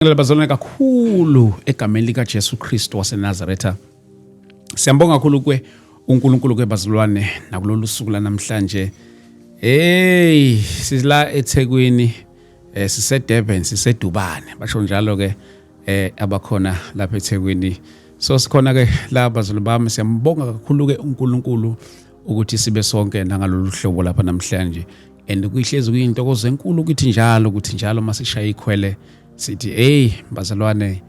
Bazalwane kakhulu egameni lika Jesu Kristu waseNazaretha. Siyambonga kakhulu uNkulunkulu kwebazalwane nakulolu suku lanamhlanje. Sisila eThekwini, siseDurban, sisedubane. Basho njalo ke abakhona lapha eThekwini. So sikhona ke la bazalwane bami, siyambonga kakhulu ke uNkulunkulu ukuthi sibe sonke nangalolu hlobo lapha namhlanje. And kuyihlezi kuyintokozo enkulu ukuthi njalo masishaya ikhwele sithi bazalwane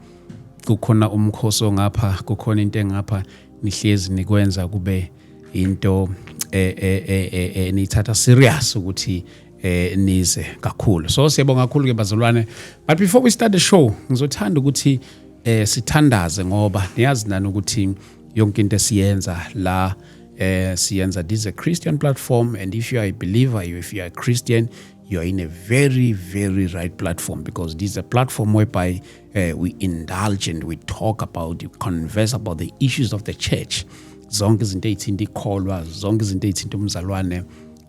kukhona umkhosi ngapha, kukhona into engapha nihlezi nikwenza kube into nithatha serious ukuthi nize kakhulu. So siyabonga kakhulu ke bazalwane. But before we start the show, ngizothanda ukuthi sithandaze ngoba niyazi nani ukuthi yonke into esiyenza la siyenza, this is a Christian platform, and if you are a believer, if you are a Christian, you are in a very, very right platform, because this is a platform whereby we indulge and we talk about, we converse about the issues of the church. Zonke izinto ezithinta ikholwa, zonke izinto ezithinta umzalwane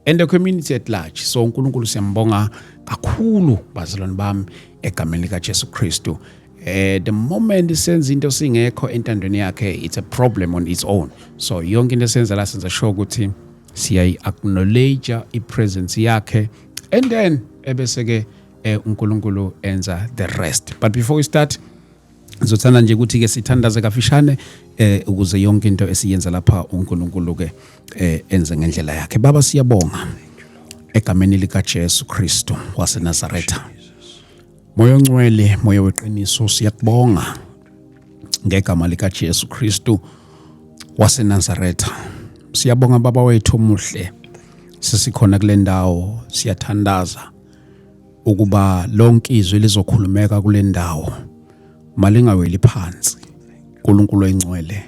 and the community at large. So uNkulunkulu siyambonga kakhulu bazalwane bami egameni lika Jesu Kristu. The moment senze into singekho entandweni yakhe, it's a problem on its own. So yonke into senza la senza sure ukuthi siya acknowledge I presence yakhe, and then ebese ke uNkulunkulu enza the rest. But before we start, ngizothanda nje ukuthi ke sithandaze kafishane ukuze yonke into esiyenza lapha uNkulunkulu ke enze ngendlela yakhe. Baba siyabonga egameni lika Jesu Kristu waseNazaretha. Moya ongcwele, moya weqiniso, siyakubonga ngegama lika Jesu Kristu waseNazaretha. Siyabonga baba wethu omuhle, sesikhona kule ndawo, siyathandaza ukuba lonke izwi lizokhulumeka kule ndawo malingaweli phansi. uNkulunkulu oyingcwele,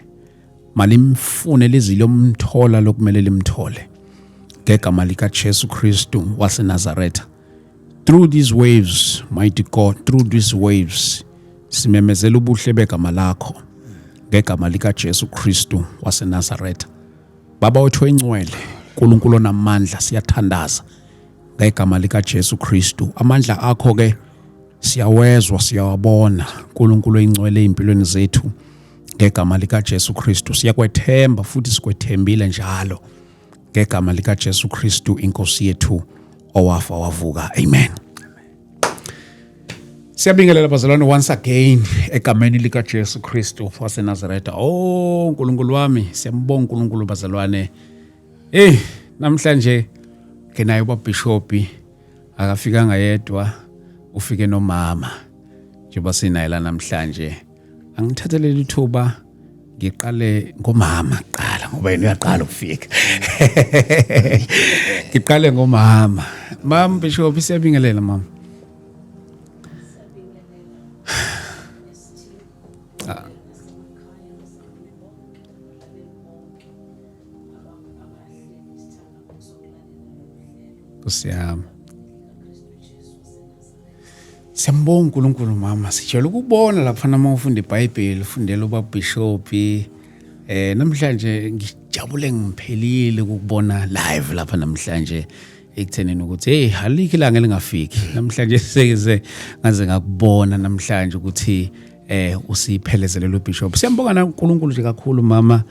malimfune lizilo umthola lokumele limthole ngegama lika Jesu Kristu waseNazaretha. Through these waves, mighty God, through these waves, simemezela ubuhle begama lakho ngegama lika Jesu Kristu waseNazaretha. Baba wethu oyingcwele, uNkulunkulu onamandla, siyathandaza ngegama lika Jesu Kristu. Amandla akho ke siyawezwa, siyawabona uNkulunkulu oyingcwele empilweni zethu ngegama lika Jesu Kristu. Siyakwethemba futhi sikwethembile njalo ngegama lika Jesu Kristu inkosi yethu owafa wavuka. Amen. Siyabingelela bazalwane once again egameni lika Jesu Kristu waseNazaretha. uNkulunkulu wami, siyambonga uNkulunkulu bazalwane. Namhlanje ke naye uBishopi akafikanga yedwa, ufike nomama. Njengoba sinaye la namhlanje, angithathelele ithuba ngiqale ngomama kuqala ngoba yena uyaqala ukufika. Ngiqale ngomama. Mama Bishop, siyabingelela mama. Siyambonga uNkulunkulu mama, sijela ukubona lapha nama ufunda iBhayibheli, ufundela uBishop. Namhlanje ngijabule ngiphelile ukubona live lapha namhlanje ekuthenini ukuthi alikho ilanga elingafiki. Namhlanje sekuze ngaze ngakubona namhlanje ukuthi usiphelezele uBishop. Siyambonga na uNkulunkulu nje kakhulu mama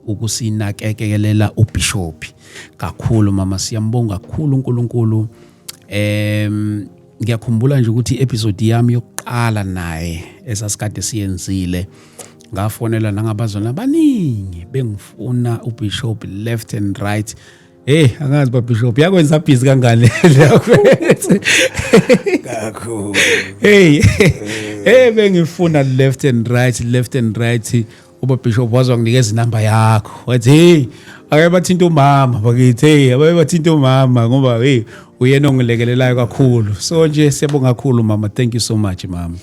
ukusinakekelela uBishop kakhulu mama. Siyambonga kakhulu uNkulunkulu. Ngiyakhumbula nje ukuthi episode yami yokuqala naye esasikade siyenzile, ngafonela nangabazona abaningi bengifuna uBishop left and right. Angazi baBishop yakwenza busy kangane kakhulu. Bengifuna left and right. uBishop wazwa nginikeza inamba yakho. Wathi ake bathinta umama bakithi, abaye bathinta umama ngoba uyena ongilekelelayo kakhulu. So nje siyabonga kakhulu mama. Thank you so much mama.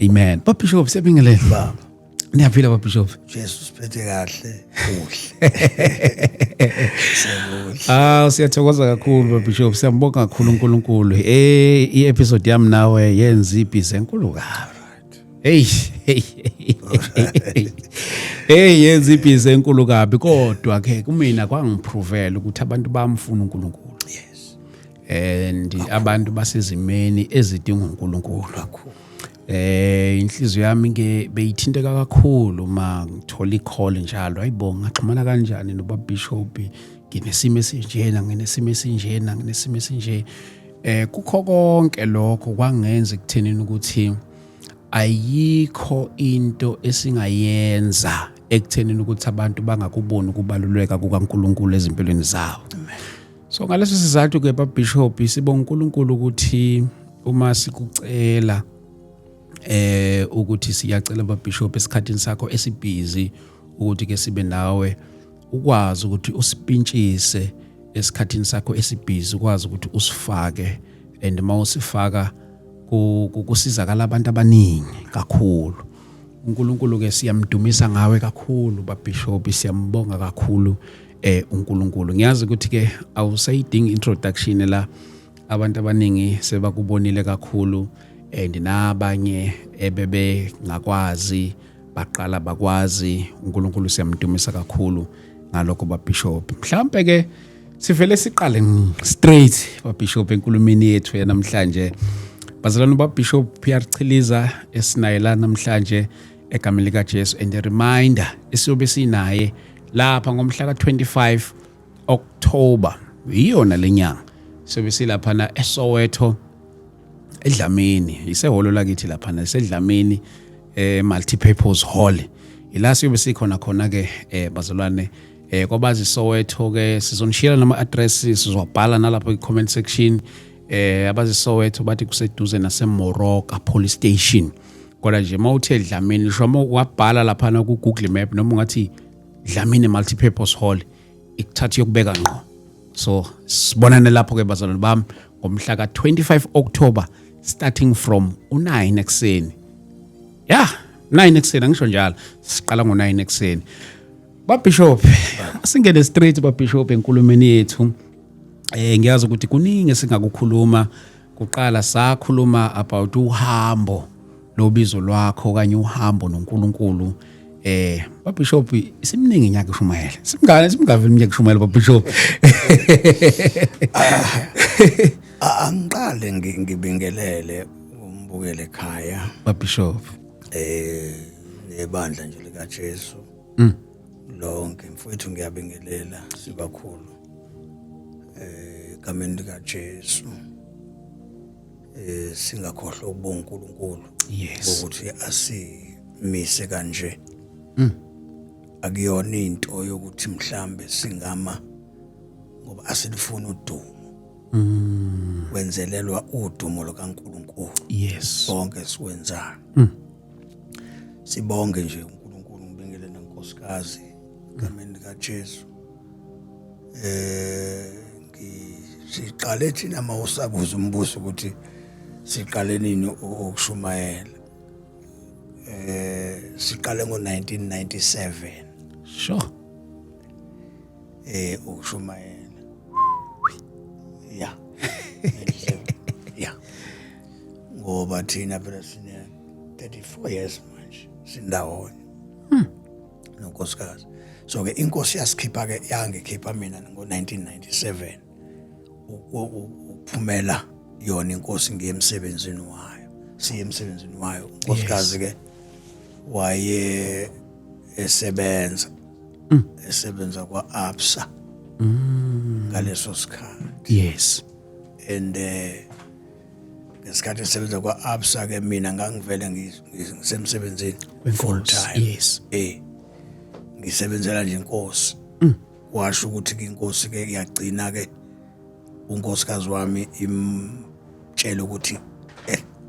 Amen. Bishop siyabingelela baba. Niyaphila baBishop? Jesus siphethe kahle, kuhle. Siyathokoza kakhulu baBishop. Siyambonga kakhulu uNkulunkulu. I-episode yami nawe yenza ibhizi enkulu kabi. Yenza ibhizi enkulu kabi, kodwa ke kumina kwangiprovela ukuthi abantu bamfuna uNkulunkulu. Yes. and abantu basezimeni ezidinga uNkulunkulu kakhulu. Inhliziyo yami ke beyithinteka kakhulu ma ngithola icall njalo ayibonga ngaxhumana kanjani no Baba Bishop nginesimo esinjena nginesimo esinje kukho konke lokho kwangenza ekuthenini ukuthi ayikho into esingayenza ekuthenini ukuthi abantu bangakuboni ukubaluleka kukaNkulunkulu ezimpilweni zabo. So ngaleso sizathu ke Baba Bishop sibonga uNkulunkulu ukuthi uma sikucela ukuthi siyacela Baba Bishop esikhathini sakho esibhizi ukuthi ke sibe nawe ukwazi ukuthi usipintshise esikhathini sakho esibhizi ukwazi ukuthi usifake and mawusifaka kusizakala abantu abaningi kakhulu. uNkulunkulu ke siyamdumisa ngawe kakhulu Baba Bishop siyambonga kakhulu uNkulunkulu. Ngiyazi ukuthi ke awusayidingi introduction la abantu abaningi sebakubonile kakhulu and nabanye ebebe ngakwazi baqala bakwazi uNkulunkulu siyamdumisa kakhulu ngalokho Baba Bishop. Mhlambe ke sivele siqale straight Baba Bishop enkulumeni yethu yanamhlanje. Bazalwane Baba Bishop Pierre Chiliza esinayela namhlanje egameni lika Jesu and a reminder esiyobe sinaye lapha ngomhla ka25 October iyona lenyanga siyobe silapha na eSoweto eDlamini isehholo lakithi lapha na esedlamini multipurpose hall ila siyobe sikhona khona ke bazalwane kwabazi Soweto ke sizonishila nama addresses sizobhala nalapha ku-comment section abazi Soweto bathi kuseduze naseMoroka police station kodwa nje mawuthe Dlamini shoma wabhala lapha na ku Google Map noma ungathi Dlamini multipurpose hall ikuthatha yokubeka ngqo. So sibonane lapho ke bazalwane bami ngomhla ka25 October starting from 9 ekseni. 9 ekseni angisho njalo siqala ngo9 ekseni. Baba Bishop asingene straight Baba Bishop enkulumeni yethu. Ngiyazi ukuthi kuningi singakukhuluma kuqala sakhuluma about uhambo lobizo lwakho kanye uhambo noNkulunkulu. Baba Bishop isimningi inyaka ushumayela. Simngaveli iminyaka ushumayela Baba Bishop. Angiqale ngibingelele umbukele ekhaya Baba Bishop. Nebandla nje lika Jesu. Lonke mfowethu ngiyabingelela sibakhulu. Egameni lika Jesu. Singakhohlwa ukubonga uNkulunkulu. Yes. Ukuthi asimise kanje. Akuyona into yokuthi mhlambe singama ngoba asilifuna udumo. Wenzelelwa udumo lokaNkulunkulu. Yes. Bonke sikwenzayo. Sibonge nje uNkulunkulu ngibingelele nenkosikazi egameni lika Jesu. Siqale thina mawusabuza umbuso ukuthi siqale nini ukushumayela. Siqale ngo1997. Sure. Ukushumayela. Yeah. Yeah. Ngoba thina phela sine 34 years manje sindawonye. Nonkosikazi. So ke inkosi yasikhipha ke yangikhipha mina ngo1997. Ukuphumela yona inkosi ngiyemsebenzini wayo. Siye emsebenzini wayo. Unkosikazi ke waye esebenza kwa Absa. Ngaleso sikhathi. Yes. And ngesikhathi esebenza kwa Absa ke mina ngangivele ngisemsebenzini full time. Yes. Ngisebenzela nje inkosi. Washo ukuthi ke inkosi ke iyagcina ke unkosikazi wami imtshela ukuthi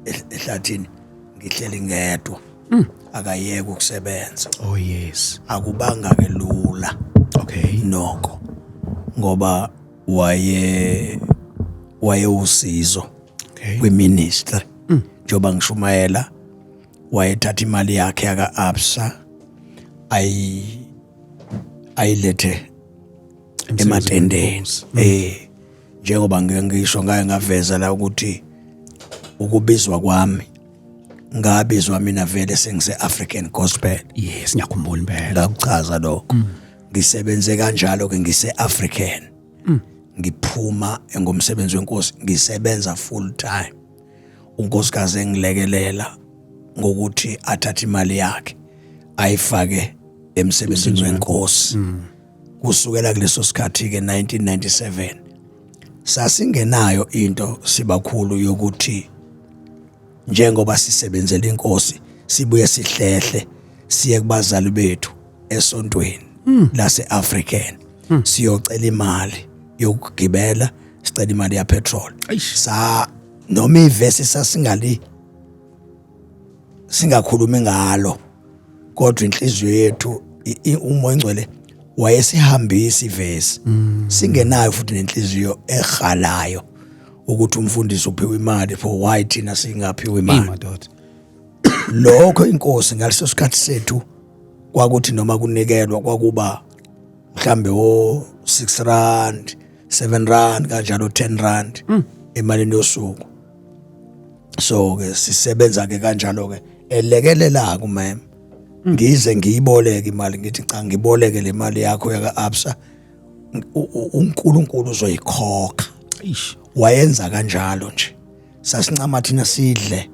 ehlathini ngihleli ngedwa. Akayeke ukusebenza. Oh yes. Akubanga ke lula. Okay. Noko. Ngoba waye usizo kwiministry. Njoba ngishumayela wayethatha imali yakhe yaka Absa ayilethe ematendeni. Njengoba ngisho ngaye ngaveza la ukuthi ukubizwa kwami ngabizwa mina vele sengise African gospel. Yes, ngiyakhumbula impela. Ngakuchaza lokho. Ngisebenze kanjalo ke ngise African. ngiphuma engomsebenzi wenkosi ngisebenza full time. Unkosikazi engilekelela ngokuthi athathe imali yakhe ayifake emsebenzini wenkosi. Kusukela kuleso sikhathi ke 1997 sasingenayo into sibakhulu yokuthi njengoba sisebenzela inkosi sibuye sihlehle siye kubazali bethu esontweni lase-African siyocela imali yokugibela, sicela imali ya petrol. Noma ivesi singakhulumi ngalo, kodwa inhliziyo yethu umoya ngcwele wayesihambisa ivesi. Singenayo futhi nenhliziyo ehalayo ukuthi umfundisi uphiwe imali for why thina singaphiwe imali. Lokho inkosi ngaleso sikhathi sethu kwakuthi noma kunikelwa kwakuba mhlambe o6 rand, 7 rand kanjalo 10 rand emalini yosuku. So ke sisebenza ke kanjalo ke elekelela kumema ngize ngiyiboleke imali ngithi cha ngiboleke le mali yakho yaka-Absa uNkulunkulu uzoyikhokha. Wayenza kanjalo nje. Sasincama thina sidle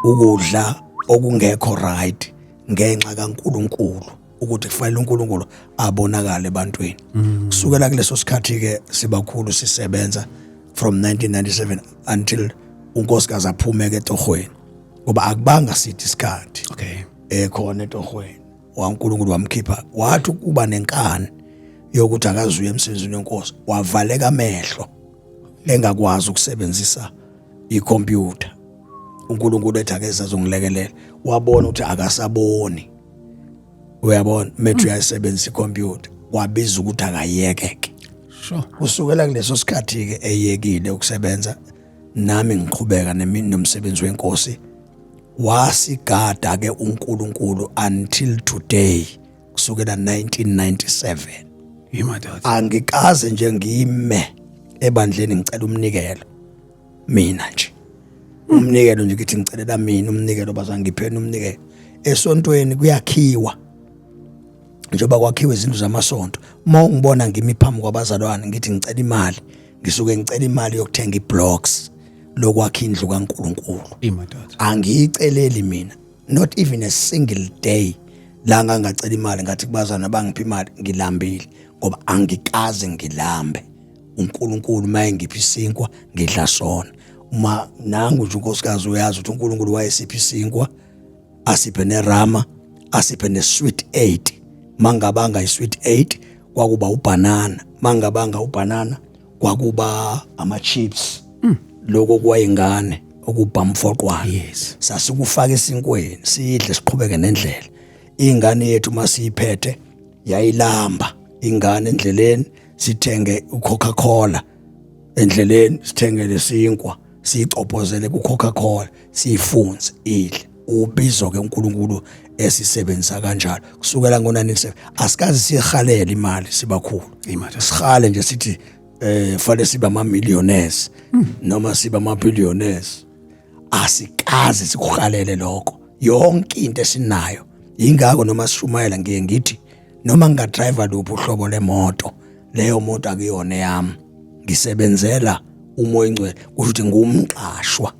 ukudla okungekho right ngenxa kaNkulunkulu ukuthi kufanele uNkulunkulu abonakale ebantwini. Kusukela kuleso sikhathi ke sibakhulu sisebenza from 1997 until unkosikazi aphume ke tohweni ngoba akubanga sithi isikhathi. Khona etohweni waNkulunkulu wamkhipha wathi kuba nenkani yokuthi akazuye emsebenzini wenkosi, wavaleka amehlo engakwazi ukusebenzisa ikhompyutha. uNkulunkulu ethi ake sazongilekelela, wabona ukuthi akasaboni. Uyabona methu uyayisebenzisa ikhompyutha, wabiza ukuthi akayekeke. Kusukela kuleso sikhathi ke eyekile ukusebenza, nami ngiqhubeka nomsebenzi wenkosi. Wasigada ke uNkulunkulu until today, kusukela 1997. Angikaze nje ngime ebandleni ngicela umnikelo mina nje. Umnikelo nje ngithi ngicelela mina umnikelo, bazangipheni umnikelo. Esontweni kuyakhiwa, njengoba kwakhiwa izindlu zamasonto. Uma ungibona ngimi phambi kwabazalwane ngithi ngicela imali, ngisuke ngicela imali yokuthenga iblocks lokwakha indlu kaNkulunkulu. Angiyiceleli mina, not even a single day la ngangacela imali ngathi kubazana bangipha imali ngilambile, ngoba angikaze ngilambe. uNkulunkulu mayengipha isinkwa ngidla sona. Uma nangu nje unkosikazi uyazi ukuthi uNkulunkulu wayesipha isinkwa, asiphe nerama, asiphe nesweet 8. Mangabanga isweet 8 kwakuba ubanana, mangabanga ubanana kwakuba ama chips. Lokho kwayingane okubhamfoqwana. Sasikufaka esinkweni sidle siqhubeke nendlela. Ingane yethu masiyiphethe yayilamba ingane endleleni, sithenge uCoca-Cola endleleni, sithenge lesinkwa siyicopozele kuCoca-Cola siyifunze idle. Ubizo ke uNkulunkulu esisebenzisa kanjalo kusukela ngo-1997. Asikazi sihalele imali sibakhulu, sihale nje sithi fanele sibe ama-millionaires noma sibe ama-billionaires. Asikaze sikuhalele lokho, yonke into esinayo. Ingakho noma sishumayela ngiye ngithi noma ngingadrive luphi uhlobo lemoto, leyo moto akuyona yami, ngisebenzela umoya ngcwele, ukuthi ngumqashwa.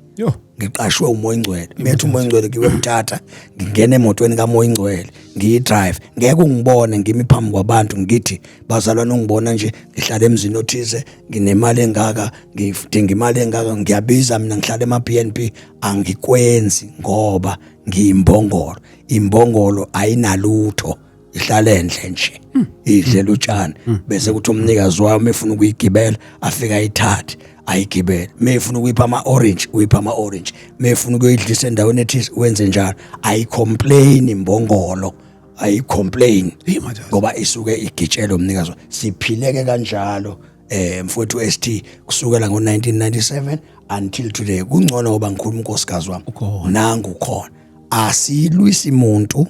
Ngiqashwe umoya ngcwele. Methu umoya ngcwele ngiwemthatha, ngingena emotweni kamoya ngcwele, ngiyidrive. Ngeke ungibone ngimi phambi kwabantu ngithi bazalwane ungibona nje ngihlala emzini othize, nginemali engaka, ngidinga imali engaka, ngiyabiza mina ngihlala ema-BNB. Angikwenzi ngoba ngiyimbongolo. Imbongolo ayinalutho, ihlala endle nje, idlela utshani. Bese kuthi umnikazi wayo mefuna ukuyigibela afika ayithathe ayigibele. Mefuna ukuyipha ama-orange uyipha ama-orange, mefuna ukuyidlisa endaweni ethize wenze njalo. Ayicomplain imbongolo, ayicomplain ngoba isuke igitshela umnikazi. Siphileke kanjalo mfowethu ST kusukela ngo-1997 until today. Kungcono ngoba ngikhuluma unkosikazi wami nangu khona. Asilwisi umuntu,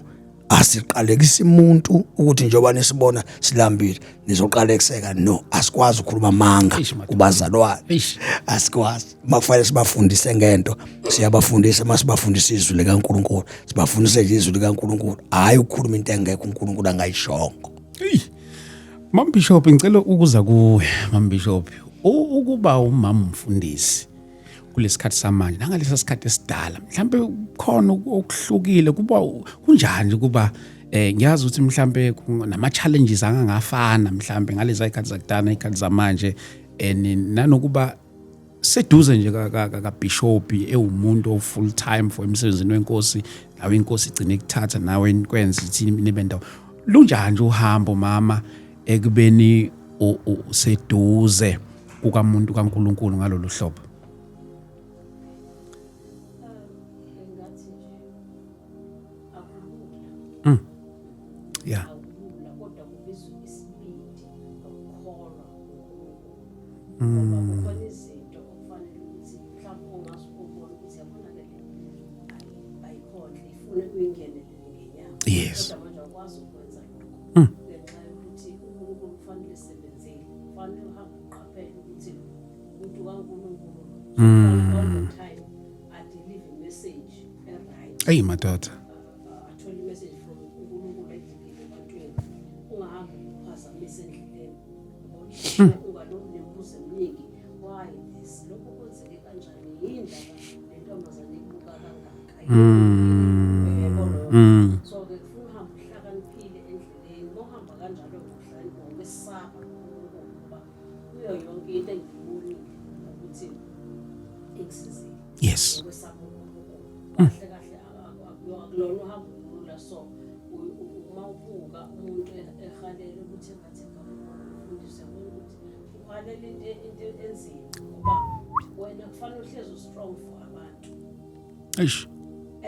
asiqalekisi umuntu ukuthi njengoba nisibona silambile nizoqalekseka. No, asikwazi ukukhuluma amanga kubazalwane, asikwazi. Makufanele sibafundise ngento, siyabafundisa. Masibafundisa izwi likaNkulunkulu, sibafundise nje izwi likaNkulunkulu, hayi ukukhuluma into engekho uNkulunkulu angayishongo. Mama Bishop ngicela ukuza kuwe Mama Bishop ukuba umama umfundisi kulesikhathi samanje nangalesa sikhathi esidala mhlambe khona okuhlukile kuba kunjani kuba ngiyazi ukuthi mhlambe nama challenges angangafana mhlambe ngalezi ikhathi zakudana ikhathi zamanje nanokuba seduze nje ka Bishop ewumuntu full time for emsebenzini wenkosi nawe inkosi igcine ikuthatha nawe kwenza ithini nibe ndawo lunjani nje uhambo mama ekubeni seduze kukamuntu kaNkuluNkulu ngalolu hlobo yeah kodwa kubizwa isibindi ukukholwa ngoba kukhona izinto okufanele ukuthi mhlawumbe ungasubona ukuthi yabona ke ayikhonhle ifune uyingenele ngenyama yes kodwa manje akwazi ukwenza lokho ngenxa yokuthi uNkulunkulu kufanele sebenzele kufanele uhambe uqaphele ukuthi umuntu kaNkulunkulu all the time adeliver a message right hey madoda ungalombuzo eminingi why this lokho kwenzeke kanjani yindaba lentombazane ibuka kangaka so ke kufuna uhambe uhlakaniphile endleleni mohamba kanjalo ngokwesaba ngoba kuyo yonke into engiyibonile ukuthi eksizile yes ngokwesaba kahle kahle akulona uhambe ulula so uma ubuka umuntu ehalele ukuthi ngathi ufundise ukuthi uhalele into enzima ngoba wena kufanele uhlezi strong for abantu eish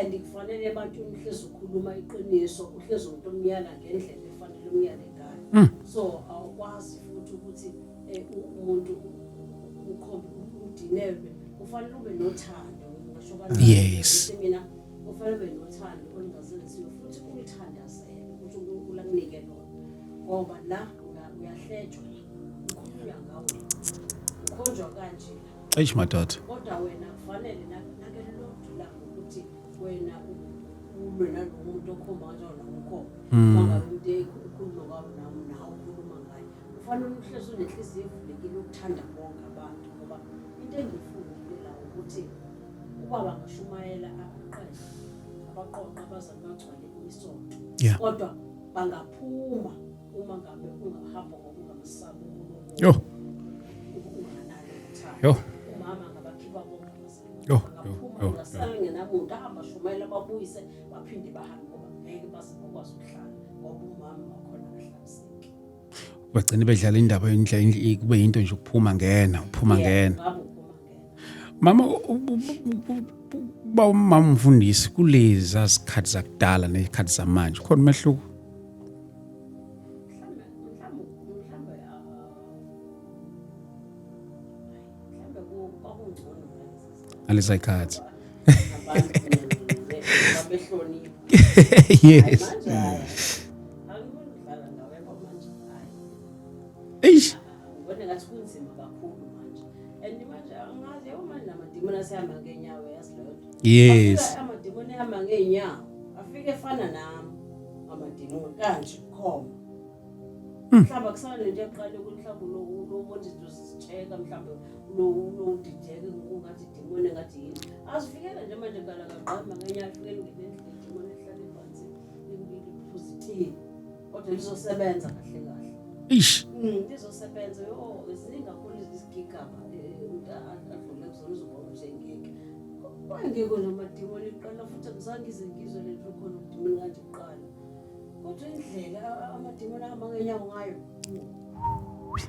and kufanele abantu uhlezi ukhuluma iqiniso uhlezi umuntu omnyala ngendlela efanele umyale ngayo so awukwazi futhi ukuthi umuntu ukhombe udinelwe kufanele ube nothando ngisho kanjalo yes mina kufanele ube nothando olingazenziwe futhi ulithandazele ukuthi uNkulunkulu akunike lona ngoba la uyahletshwa ukhulunywa ngawe ukhonjwa kanje eish madoda kodwa wena kufanele nake lonto la ukuthi wena ulwe nalomuntu okhomba kanjalo nomkhomba mangabe into ekhuluma ngawo nawo ukhuluma ngayo kufanele uhlezi unenhliziyo evulekile ukuthanda bonke abantu ngoba into engifundile la ukuthi ubaba ngashumayela aqedwe abaqoqa abazali bagcwale isonto kodwa bangaphuma uma ngabe ungahamba ngokungamesabi uNkulunkulu yo umama ngabakhipha bonke abazali yo ngasala ngenamuntu ahamba shumayela babuyise baphinde bahambe ngoba ngeke bazokwazi ukuhlala ngoba umama wakhona ahlaliseke bagcina bedlala indaba endlela kube into nje ukuphuma ngena mama ba umama umfundisi kulezi asikhathi zakudala nezikhathi zamanje khona umehluko alisa ikhathi yes eish ngone ngathi kunzima kakhulu manje and manje angazi manje namadimoni asihamba ngeenyawo yasilodwa yes amadimoni ahamba ngeenyawo afike efana nami amadimoni kanje khoma mhlawumbe kusana nje eqala ukuthi mhlawumbe lo bonje sizitsheka mhlawumbe lo dijeke ungathi idimoni ngathi yini asifikela nje manje ngala kaqamba ngeenyawo afikele ngendlela idimoni ehlala phansi positive kodwa lizosebenza kahle kahle ish lizosebenza ziningi kakhulu izigigaba adlule kuzona uzobona nje ngeke kwangeke namadimoni iqala futhi akuzange ize ngizwe lento khona udimoni kanje iqala kodwa indlela amadimoni ahamba ngeenyawo ngayo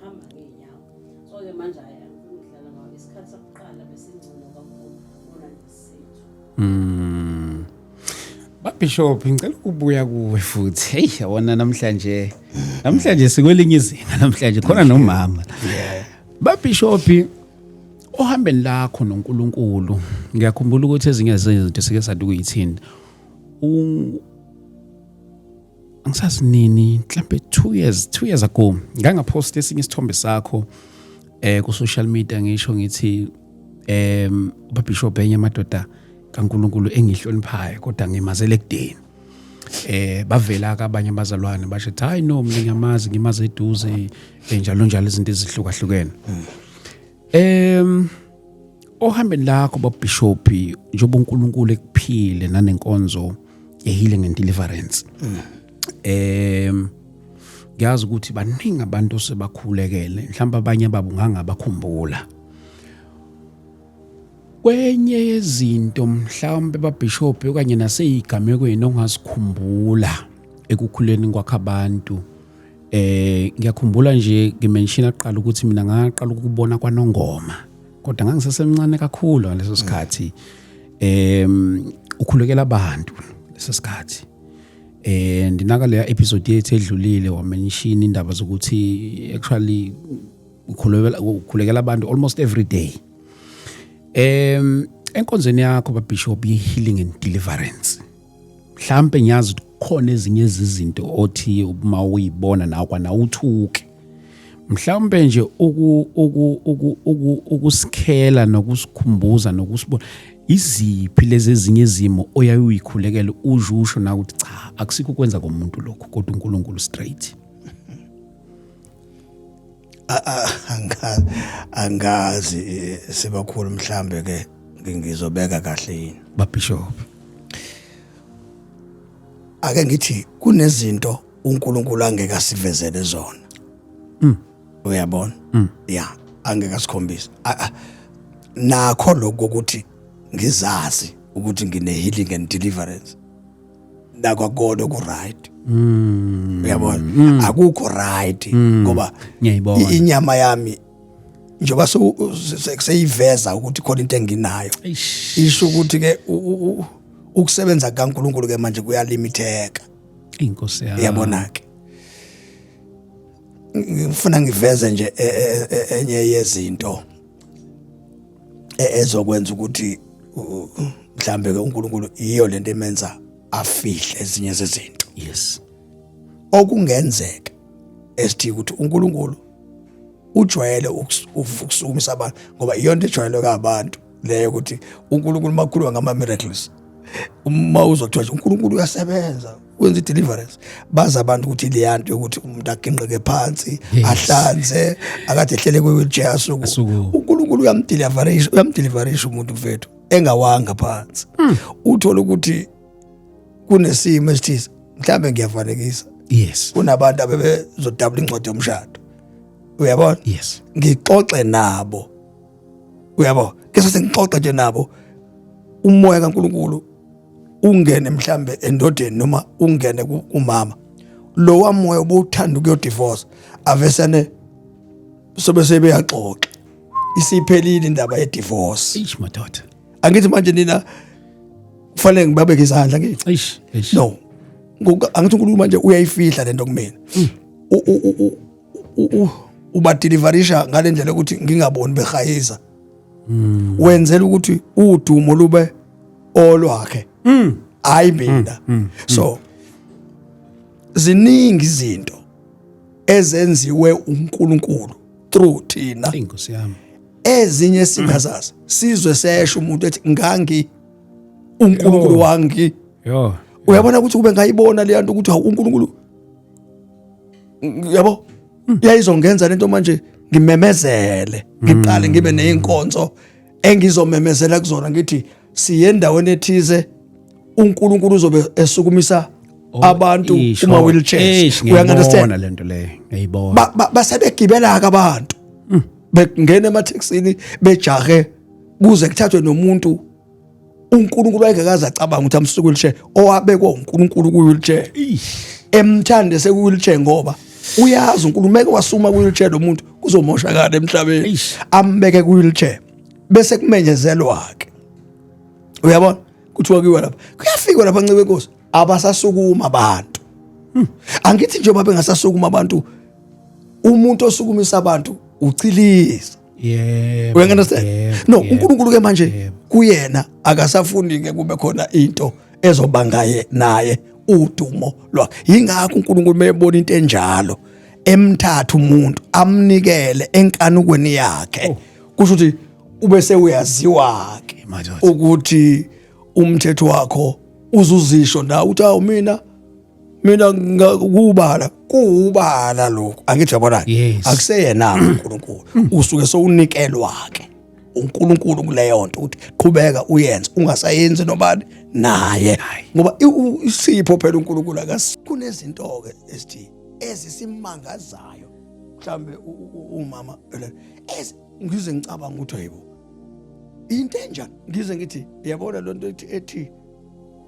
hamba ngeenyawo so ke manje ayangifuna ukudlala ngawo isikhathi sokuqala bese ngcono kakhulu bona ngesethu Bishop ngicela ukubuya kuwe futhi hey yabona namhlanje sikwelinye izinga namhlanje khona nomama Bishop ohambeni lakho noNkulunkulu ngiyakhumbula ukuthi ezinye zezinto sike sathi kuyithini angisazi nini mhlambe 2 years ago ngangapost esinye isithombe sakho ku social media ngisho ngithi Bishop enye amadoda kaNkulunkulu engihloniphayo kodwa ngimazele kudeni bavela abanye abazalwane basho hayi no mina ngimazi eduze njalo izinto ezihlukahlukene. Ohambeni lakho babishop njengoba uNkulunkulu ekuphile nanenkonzo ye-healing and deliverance. Ngiyazi ukuthi baningi abantu sebakhulekele mhlawumbe abanye babo ngangabakhumbula. Kwenye izinto mhlawumbe babishop okanye naseyigamekweni ongasikhumbula ekukhuleni kwakhe abantu. Ngiyakhumbula nje ngimention aqala ukuthi mina ngaqala ukubona kwaNongoma kodwa ngangisesemncane kakhulu ngaleso sikhathi. Ukhulekela abantu leso sikhathi. Ndinaka le episode yethu edlulile wamention indaba zokuthi actually ukhulekela abantu almost every day. Enkonzweni yakho babishop ye-healing and deliverance. Mhlawumbe ngiyazi khona ezinye izinto othi uma uyibona nawe kwanawuthuke. Mhlawumbe nje ukusikhela nokusikhumbuza nokusibona iziphi lezi ezinye izimo oyayikhulekela ujusho na ukuthi cha akusikho ukwenza komuntu lokho kodwa uNkulunkulu straight. Angazi sebakhulu mhlambe ke ngizobeka kahle yini babishop. Ake ngithi kunezinto uNkulunkulu angeke asivezele zona. Uyabona? Yeah, angeke asikhombise. Nakho lokho ukuthi ngizazi ukuthi ngine healing and deliverance. Nakho kodwa ku right. Uyabona? Akukho right ngoba ngiyayibona inyama yami njoba seyiveza ukuthi khona into enginayo. Isho ukuthi ke ukusebenza kaNkulunkulu ke manje kuyalimiteka. Inkosi yami. Uyabona ke? Ngifuna ngiveze nje enye yezinto ezokwenza ukuthi mhlambe ke uNkulunkulu iyo lento emenza afihle ezinye zezinto. Yes. Okungenzeka esithi ukuthi uNkulunkulu ujwayele ukusukumisa abantu ngoba iyonto ejwayelwe kabantu leyo ukuthi uNkulunkulu makhulu ngama miracles. Uma uzothiwa uNkulunkulu uyasebenza wenza deliverance baza abantu ukuthi leyanto yokuthi umuntu aginqeke phansi ahlanze akade ehlele kwe-wheelchair asuku uNkulunkulu uyamdeliverisha umuntu mfethu engawanga phansi. Uthola ukuthi kunesimo esithize mhlambe ngiyafanekisa. Yes. Kunabantu abebezodabula incwadi yomshado. Uyabona? Yes. Ngixoxe nabo. Uyabona? Kese sengixoxa nje nabo umoya kaNkulunkulu ungene mhlambe endodeni noma ungene kumama. Lo wamoya obuthanda ukuyodivorce avesane sobe sebeyaxoxa. Isiphelile indaba ye divorce. Ish madoda. Angithi manje nina kufanele ngibabeke izandla ngithi. Ish. No. Angithi uNkulunkulu manje uyayifihla lento kumina. Ubadeliverisha ngalendlela ukuthi ngingaboni behayisa. Wenzela ukuthi udumo lube olwakhe. Hayi mina. So ziningi izinto ezenziwe uNkulunkulu through thina. Inkosi yami. Ezinye singazazi sizwe sesho umuntu ethi ngangi uNkulunkulu wangi. Yo. Uyabona ukuthi kube ngayibona le nto ukuthi uNkulunkulu yabo yayizongenza lento manje ngimemezele ngiqale ngibe neinkonzo engizomemezela kuzona ngithi siye endaweni ethize uNkulunkulu uzobe esukumisa abantu uma wheelchairs. Uyangibona lento leyo ngiyibona basebegibela ke abantu bengena emathexini bejahe kuze kuthathwe nomuntu uNkulunkulu ayengakaza acabanga ukuthi amsuku wheelchair owabekwa uNkulunkulu ku wheelchair emthande seku wheelchair ngoba uyazi uNkulunkulu meke wasuma ku wheelchair lo muntu kuzomoshakala emhlabeni ambeke ku wheelchair bese kumenyezelwa ke. Uyabona kuthiwa kuyiwa lapha kuyafika lapha ncebe Nkosi abasasukuma abantu. Angithi njengoba bengasasukuma abantu umuntu osukumisa abantu ucilisa. Yebo. Uyangiunderstand? No, uNkulunkulu ke manje kuyena akasafundi ke kube khona into ezobangaye naye udumo lwakhe. Yingakho uNkulunkulu mebona into enjalo emthatha umuntu amnikele enkanukweni yakhe. Kusho ukuthi ube sewuyaziwa ke ukuthi umthetho wakho uzuzisho na uthi awu mina mina kuubala lokho angithi yabona Yes. akuseyena uNkulunkulu usuke sowunikelwa ke uNkulunkulu kuleyo nto ukuthi qhubeka uyenze ungasayenzi nobani naye ngoba isipho phela uNkulunkulu kunezinto ke esithi ezisimangazayo mhlambe umama ngize ngicabanga ukuthi hayibo into enjani ngize ngithi uyabona lo nto ethi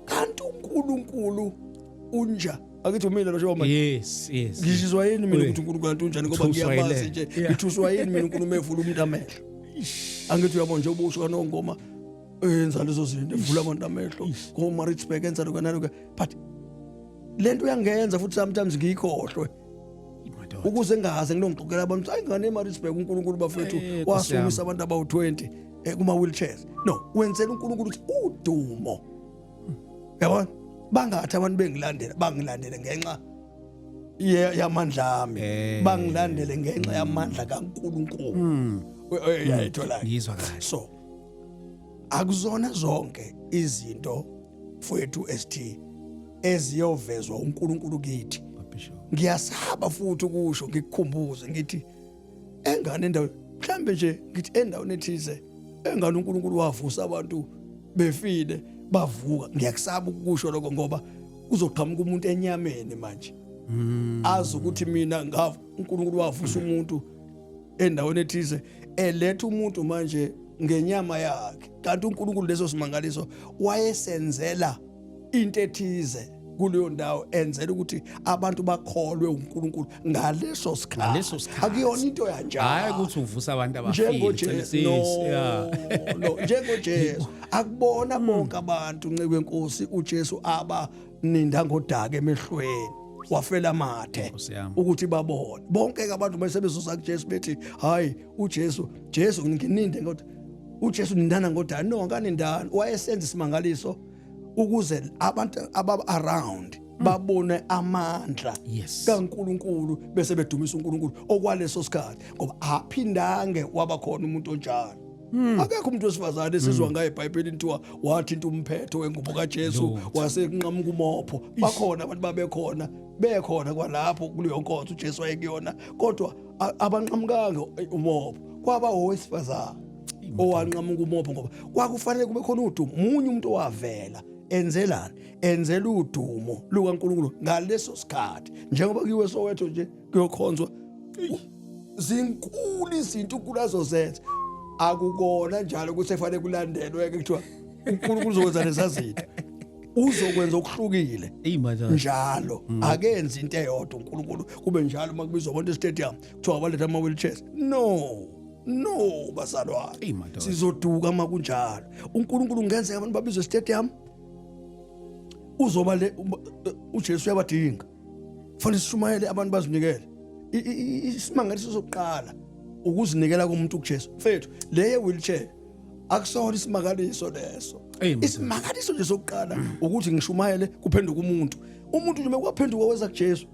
kanti uNkulunkulu unja akithi mina lo shoma yes ngishizwa yini mina ukuthi uNkulunkulu kanti unjani ngoba ngiyamazi nje ngithuswa yini mina uNkulunkulu evula umuntu amehlo angithi uyabona nje ubusho kanongoma enza lezo zinto evula abantu amehlo go Maritzburg enza lokho nalokho but lento uyangenza futhi sometimes ngiyikhohlwe ukuze ngaze nginongixoxela abantu ayingane eMaritzburg uNkulunkulu bafethu wasumisa abantu abawu20 kuma wheelchairs no wenzela uNkulunkulu ukuthi udumo yabona bangathi abantu bangilandele ngenxa yamandla ami bangilandele ngenxa yamandla kaNkulunkulu uyayithola ngizwa kahle so akuzona zonke izinto fethu ST eziyovezwa uNkulunkulu kithi ngiyasaba futhi ukusho ngikukhumbuze ngithi engane endawo mhlambe nje ngithi endaweni ethize engane uNkulunkulu wavusa abantu befile bavuka ngiyakusaba ukusho lokho ngoba uzoqhamuka umuntu enyameni manje azi ukuthi mina ngava uNkulunkulu wavusa umuntu endaweni ethize eletha umuntu manje ngenyama yakhe kanti uNkulunkulu leso simangaliso wayesenzela into ethize kuleyo ndawo enzela ukuthi abantu bakholwe uNkulunkulu ngaleso sikhathi akuyona into yanjalo hayi ukuthi uvusa abantu abafile njengoJesu akubona bonke abantu nceke enkosi uJesu aba ninda ngodaka emehlweni wafela mathe ukuthi babone bonke abantu basebezosa kuJesu bethi hayi uJesu ngininde ngoba uJesu nindana ngodaka no nganindana wayesenza isimangaliso ukuze abantu around babone amandla kaNkulunkulu bese bedumisa uNkulunkulu okwaleso sikhathi ngoba aphindange wabakhona umuntu onjalo akekho umuntu wesifazane esizwa ngaye eBhayibhelini kuthiwa wathi into umphetho wengubo kaJesu wasekunqamuka umopho bakhona abantu bekhona kwalapho kuleyo nkonzo uJesu wayekuyona kodwa abanqamukanga umopho kwaba owesifazane owanqamuka umopho ngoba kwakufanele kube khona udumo umunye umuntu owavela enzela udumo lukaNkulunkulu ngaleso sikhathi njengoba kiwe Soweto nje kuyokhonzwa zinkulu izinto uNkulunkulu azozenza akukona njalo ukuthi efanele kulandelwe ke kuthiwa uNkulunkulu uzokwenza lesazinto uzokwenza okuhlukile njalo akenzi into eyodwa uNkulunkulu kube njalo makubizwa abantu estadium kuthiwa abaletha ama wheelchairs no basalwane sizoduka makunjalo uNkulunkulu ngenzeka abantu babizwe estadium uzoba uJesu uyabadinga fanele sishumayele abantu bazinikele isimangaliso sokuqala ukuzinikela komuntu kuJesu mfethu leye wheelchair akusona isimangaliso leso isimangaliso nje sokuqala ukuthi ngishumayele kuphenduka umuntu nje mekwaphenduka weza kuJesu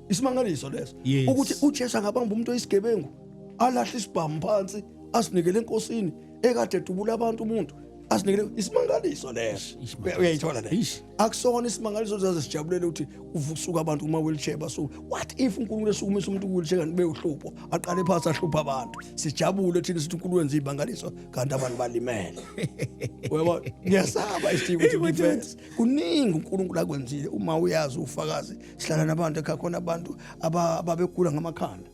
isimangaliso leso ukuthi uJesu angabamba umuntu oyisigebengu alahle isibhamu phansi asinikele enkosini ekade edubula abantu umuntu asinikele isimangaliso leso uyayithola leso akusona isimangaliso zaze sijabulele ukuthi uvusuka abantu kuma wheelchair baso what if uNkulunkulu esukumisa umuntu wheelchair kanti beyohlupho aqale phansi ahlupha abantu sijabule thina sithi uNkulunkulu wenza ibangaliso kanti abantu balimele wena ngiyasaba isithuthi ukuthi kuningi uNkulunkulu akwenzile uma uyazi ufakazi sihlala nabantu ekhakhona abantu ababekula ngamakhanda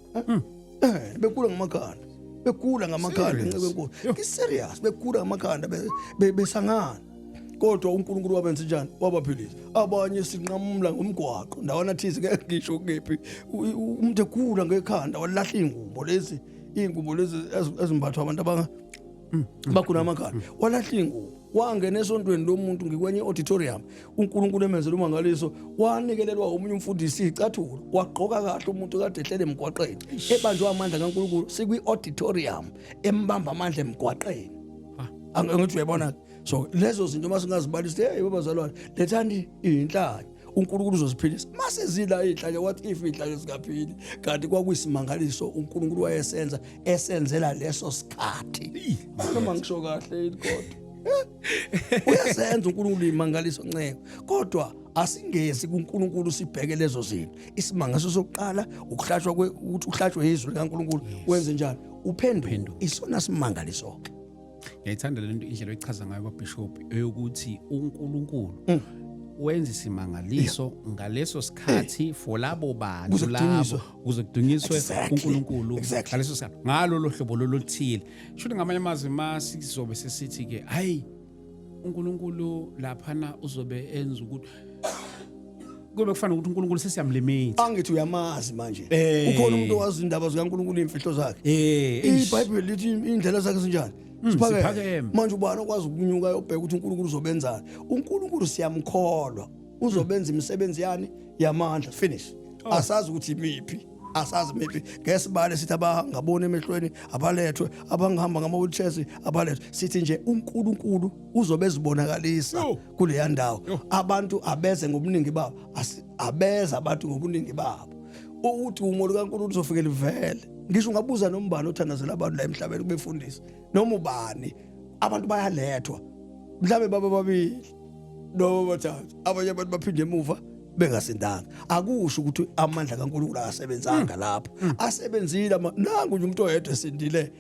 bekula ngamakhanda nceke enkosi ngiserious bekula ngamakhanda besangana kodwa uNkulunkulu wabenza njani wabaphilisa abanye sinqamula ngomgwaqo ndawana thize ke ngisho kephi umuntu ekula ngekhanda walahla ingubo lezi ezimbathwa abantu bakhona amakhanda walahla ingubo wangena esontweni lomuntu ngikwenye auditorium uNkulunkulu emenzela umangaliso wanikelelwa umunye umfundisi icathulo wagqoka kahle umuntu kade ehlele emgwaqeni ebanjwe amandla kaNkulunkulu sikwi auditorium embamba amandla emgwaqeni angithi uyabona so lezo zinto masingazibalisa hey babazalwane lethani inhlanya uNkulunkulu uzoziphilisa masezila inhlanya what if inhlanya zingaphili kanti kwakuyisimangaliso uNkulunkulu wayesenza esenzela leso sikhathi noma ngisho kahle kodwa uyasenza uNkulunkulu imangaliso nceke kodwa asingezi kuNkulunkulu sibheke lezo zinto. Isimanga sokuqala ukuhlashwa ukuthi uhlashwe izwi likaNkulunkulu wenze njani uphenduke. Isona simanga lesonke. Ngiyayithanda lento indlela oyichaza ngayo kwaBishop eyokuthi uNkulunkulu wenza isimangaliso ngaleso sikhathi for labo bantu labo ukuze kudunyiswe uNkulunkulu ngaleso sikhathi ngalo lohlobo loluthile. Shuthi ngamanye amazwi masizobe sesithi ke hayi uNkulunkulu laphana uzobe enza ukuthi kube kufanele ukuthi uNkulunkulu sesiyamlimita. Angithi uyamazi manje. Ukhona umuntu owazi indaba zikaNkulunkulu imfihlo zakhe. iBhayibheli lithi indlela zakhe zinjani. Siphakeme. Manje ubani okwazi ukunyuka yobheka ukuthi uNkulunkulu uzobenzani. uNkulunkulu siyamkholwa uzobenza imisebenzi yani yamandla. Finish. Asazi ukuthi imiphi. Asazi maybe ngesibale sithi abangabona emehlweni abalethwe abangihamba ngama-wheelchairs abalethwe sithi nje uNkulunkulu uzobe ezibonakalisa kule ndawo abantu abeze ngobuningi babo abeza abantu ngobuningi babo ukuthi umoya kaNkulunkulu uzofike livele. Ngisho ungabuza nombani othandazela abantu la emhlabeni kubefundisa noma ubani abantu bayalethwa mhlawumbe baba babili noma bathathu abanye abantu baphinde emuva bengasindanga. Akusho ukuthi amandla kaNkulunkulu akasebenzanga lapho. Asebenzile nangu nje umuntu oyedwa esindile.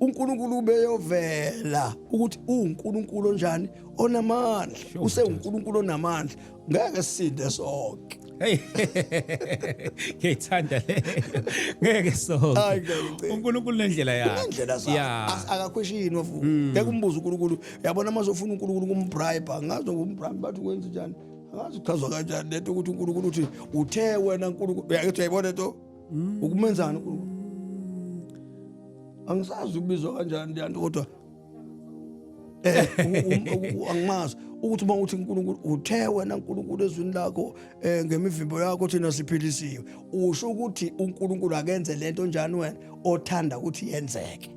uNkulunkulu ubeyovela ukuthi uNkulunkulu onjani onamandla. UseUNkulunkulu onamandla. Ngeke sisinde sonke. Hey. Ngiyayithanda le. Ngeke sonke. uNkulunkulu nendlela yakhe. Indlela zakhe. Akakhweshini wafu. Ngeke umbuze uNkulunkulu. Yabona mase ufuna uNkulunkulu kumbribe ngazo kumbribe bathi kwenza njani. Akazi kuchazwa kanjani lento ukuthi uNkulunkulu uthi uthe wena uNkulunkulu uyakethi uyayibona lento ukumenzana uNkulunkulu. Angisazi ukubizwa kanjani lento kodwa angimazi ukuthi uma uthi uNkulunkulu uthe wena uNkulunkulu ezwini lakho ngemivimbo yakho thina siphilisiwe. Usho ukuthi uNkulunkulu akenze lento njani wena othanda ukuthi yenzeke.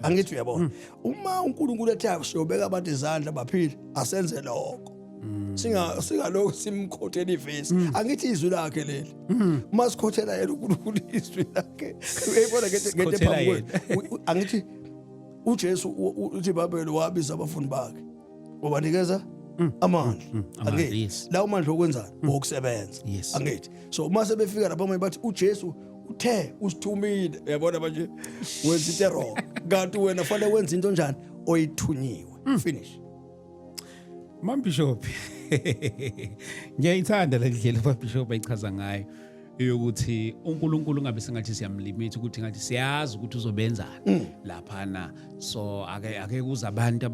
Angithi uyabona. Uma uNkulunkulu ethi siyobeka abantu izandla baphile asenze lokho. Singalokho simkhothela ivesi. Angithi izwi lakhe leli. Masikhothela yena uNkulunkulu izwi lakhe. Uyayibona ngeke phambi. Angithi uJesu uthi iBhayibheli wabiza abafundi bakhe. Wabanikeza amandla. Angithi la umandla okwenzani okusebenza. Angithi so uma sebefika lapha manje bathi uJesu uthe usithumile. Uyabona manje wenza into wrong. Kanti wena fanele wenza into njani oyithunyiwe. Finish. Bishop ngiyayithanda le ndlela uBishop ayichaza ngayo yokuthi uNkulunkulu ngabe sengathi siyamlimit ukuthi ngathi siyazi ukuthi uzobenzani laphana so ake kuza abantu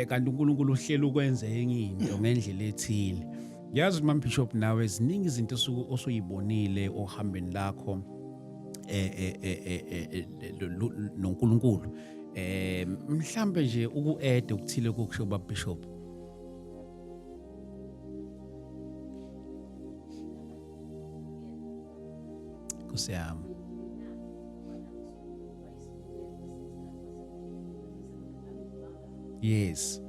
kanti uNkulunkulu uhlela ukwenza enye into ngendlela ethile. Ngiyazi ukuthi Bishop nawe eziningi izinto osuyibonile ohambeni lakho noNkulunkulu mhlambe nje uku-add ukuthile kokusho Bishop. Siyami. Yes.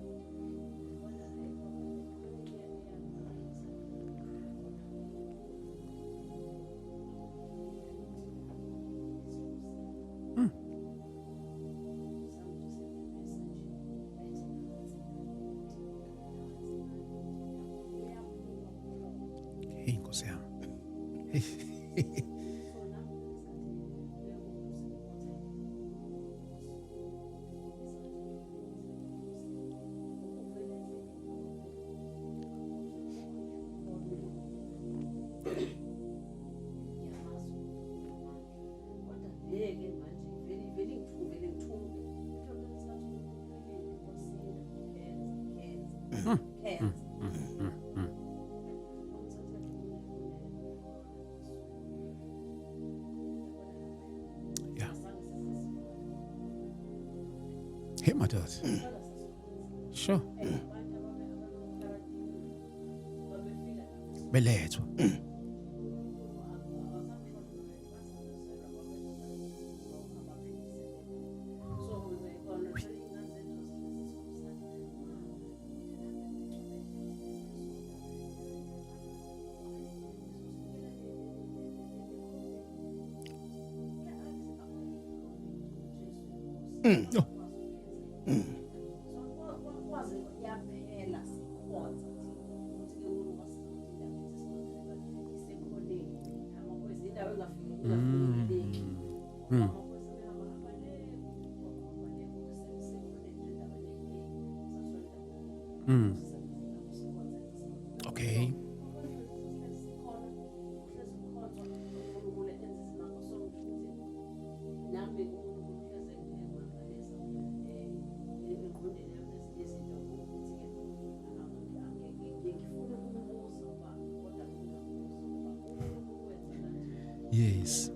Hey, Nkosi yami. Hey, my dad. Sure. Belethwa. Okay. Yes.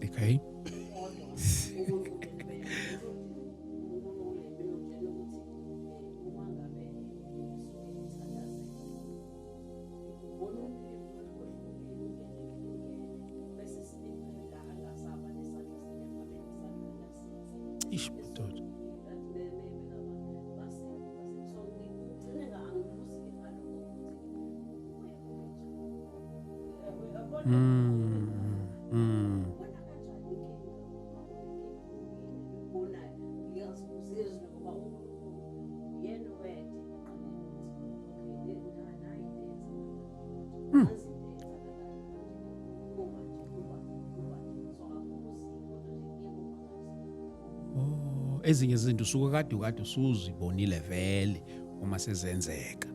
Okay. Ish, madoda. Ezinye izinto usuke kade usuzibonile vele uma sezenzeka.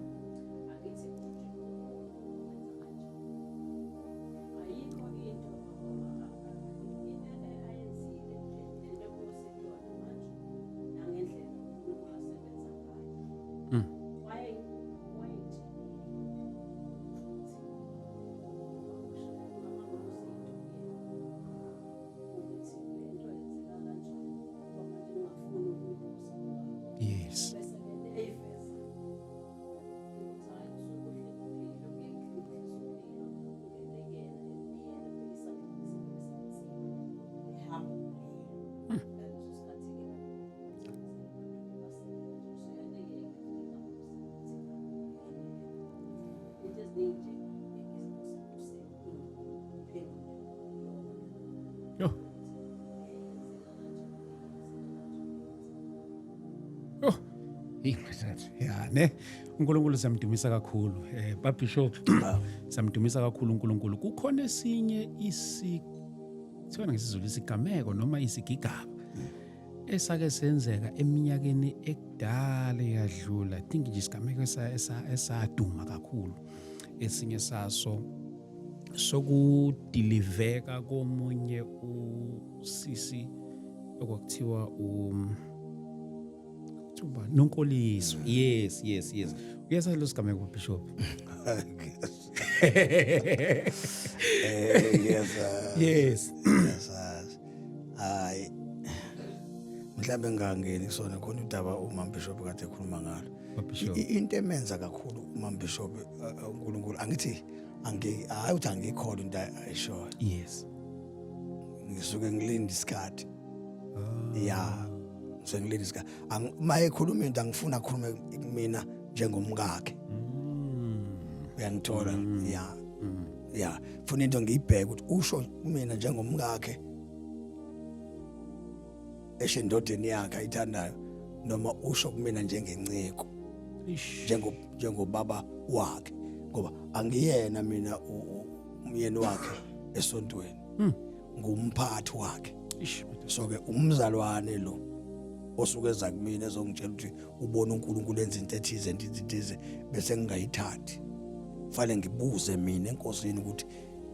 Yes. Yo. Oh, yeah, ne uNkulunkulu siyamdumisa kakhulu. Baba Bishop, siyamdumisa kakhulu uNkulunkulu. Kukhona esinye sibona ngesizulu isigameko noma isigigaba esake senzeka eminyakeni ekudala eyadlula. I think nje isigameko esaduma kakhulu. Esinye saso sokudiliveka komunye usisi okuthiwa Tuba Nonkoliswa. Yes. Uyasazi lo sigameko Bishop? Yes. Hayi. Mhlawumbe ngangeni kusona khona udaba uMam Bishop kade ekhuluma ngalo. Into emenza kakhulu uMam Bishop uNkulunkulu angithi hayi uthi angikholwa into ayishoyo. Yes. Ngisuke ngilinde isikhathi. Yeah. Sengilinde isikhathi. Uma ekhuluma into angifuna akhulume kumina njengomkakhe. Uyangithola? Yeah. Yeah. Funa into ngiyibheke ukuthi usho kumina njengomkakhe. Eshendodeni yakhe ayithandayo noma usho kumina njengenciko. Njengobaba wakhe. Ngoba angiyena mina umyeni wakhe esontweni. Ngumphathi wakhe. So ke umzalwane lo osuke eza kumina ezongitshela ukuthi ubona uNkulunkulu enza into ethize bese ngingayithathi. Fanele ngibuze mina enkosini ukuthi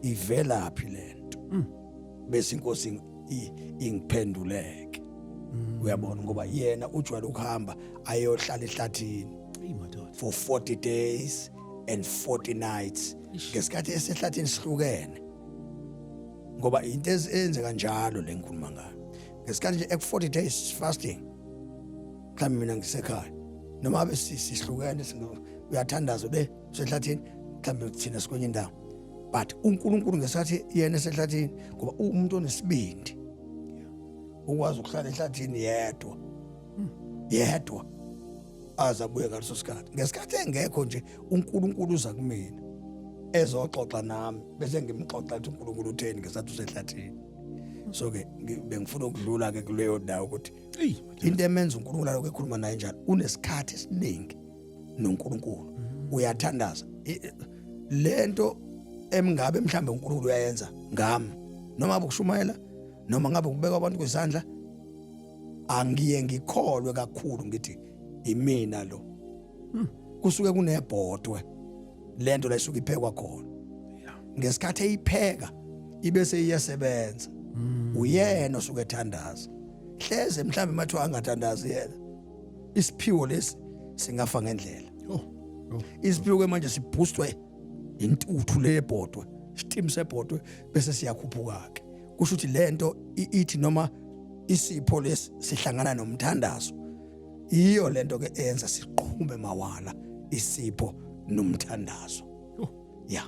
ivelaphi lento. Bese inkosi ingiphenduleke. Uyabona ngoba yena ujwayele ukuhamba ayohlala ehlathini for 40 days and 40 nights. Ngesikhathi esehlathini sihlukene. Ngoba into ezenze kanjalo lengikhuluma ngayo. Ngesikhathi nje ek40 days fasting. Mhlawumbe mina ngisekhaya. Noma abe sihlukene uyathandaza le sehlathini mhlawumbe thina sikwenye indawo. But uNkulunkulu ngesikhathi yena esehlathini ngoba umuntu onesibindi. Ukwazi ukuhlala ehlathini yedwa. Azabuye ngaleso sikhathi. Ngesikhathi engekho nje uNkulunkulu uza kumina. Ezoxoxa nami bese ngimxoxa ukuthi uNkulunkulu utheni ngesikhathi usehlathini. So ke bengifuna ukudlula ke kuleyo ndawo ukuthi into emenza uNkulunkulu lokho ekhuluma naye njalo unesikhathi esiningi noNkulunkulu. Uyathandaza lento emngabe mhlambe uNkulunkulu uyayenza ngami noma abukushumayela noma ngabe ukubeka abantu kwezandla angiye ngikholwe kakhulu ngithi imina lo kusuke kunebhodwe lento la isuke iphekwa khona ngesikhathi eyipheka ibese iyasebenza uyena osuke ethandaza hleze mhlambe mathiwa angathandazi yena isiphiwo lesi singafa ngendlela isiphiwo manje siboostwe intuthu lebhodwe steam sebhodwe bese siyakhuphuka ke kusho ukuthi lento ithi noma isipho lesi sihlangana nomthandazo iyo lento ke enza siqhume mawala isipho nomthandazo yeah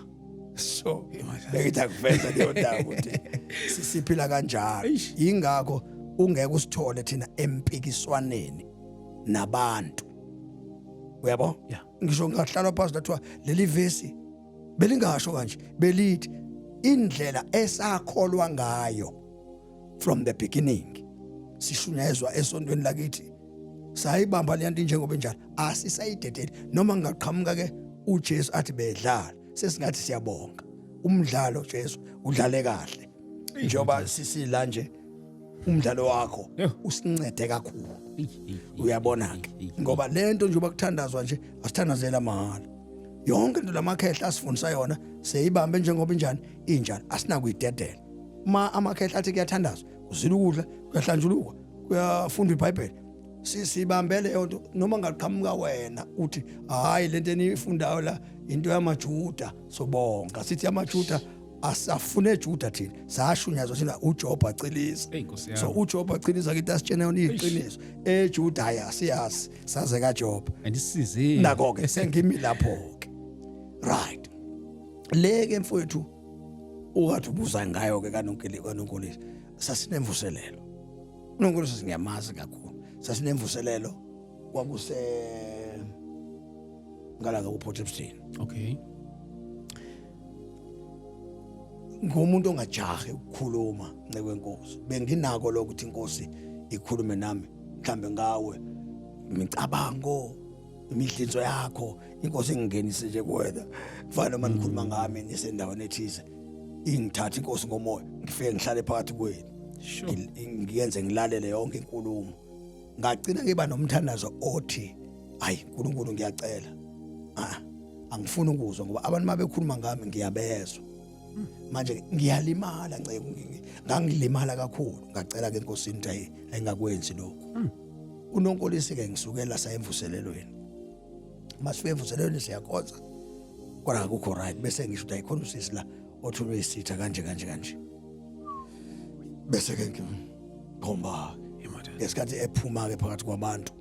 so bekitha kuveza leyo ndawo ukuthi siphila kanjalo ingakho ungeke usithole thina empikiswaneni nabantu uyabo ngisho ngahlala phansi lathiwa leli vesi belingasho kanje belithi indlela esakholwa ngayo from the beginning sishunyezwa esontweni lakithi sayibamba le nto njengoba enjalo asisayidedeli noma ngaqhamuka ke uJesu athi bedlala sesingathi siyabonga umdlalo Jesu udlale kahle njoba sisila nje umdlalo wakho usincede kakhulu uyabona ke ngoba lento nje bakuthandazwa nje asithandazela mahala yonke into lamakhehla asifundisa yona seyibambe njengoba injani injani asinakuyidedela ma amakhehla athi kuyathandazwa uzila ukudla kuyahlanjulukwa kuyafundwa iBhayibheli sibambele yonto noma ngaqhamuka wena uthi hayi lento enifundayo la into yamaJuda sobonga sithi yamaJuda asafune eJuda thina sashunyazwa thina uJob acilisa so uJob acilisa kithi asitshena yona iqiniso eJuda ayasiyazi saze kaJob andisize nako ke sengimi lapho ke right leke mfowethu ukathi ubuza ngayo ke kaNonkulunkulu sasinemvuselelo uNonkulunkulu singiyamazi kakhulu sasinemvuselelo kwakuse ngala uPort Epstein okay ngomuntu ongajahi ukukhuluma ncewenkosi benginako lokuthi inkosi ikhulume nami mhlambe ngawe imicabango imidlinzo yakho inkosi ingenise nje kuwena kufanele uma nikhuluma ngami nisendaweni ethize ingithatha inkosi ngomoya ngifike ngihlale phakathi kwenu ngiyenze ngilalele yonke inkulumo ngagcina ngiba nomthandazo othi hayi uNkulunkulu ngiyacela angifuni ukuzwa ngoba abantu mabekhuluma ngami ngiyabezwa manje ngiyalimala ngangilimala kakhulu ngacela ke enkosini ukuthi ayingakwenzi lokho uNonkolisi ke ngisukela sayemvuselelweni masife emvuselelweni siyakhonza kodwa akukho right bese ngisho ukuthi ayikhona usisi la othulwe isitha kanje bese ke ngomba ngesikhathi ephuma ke phakathi kwabantu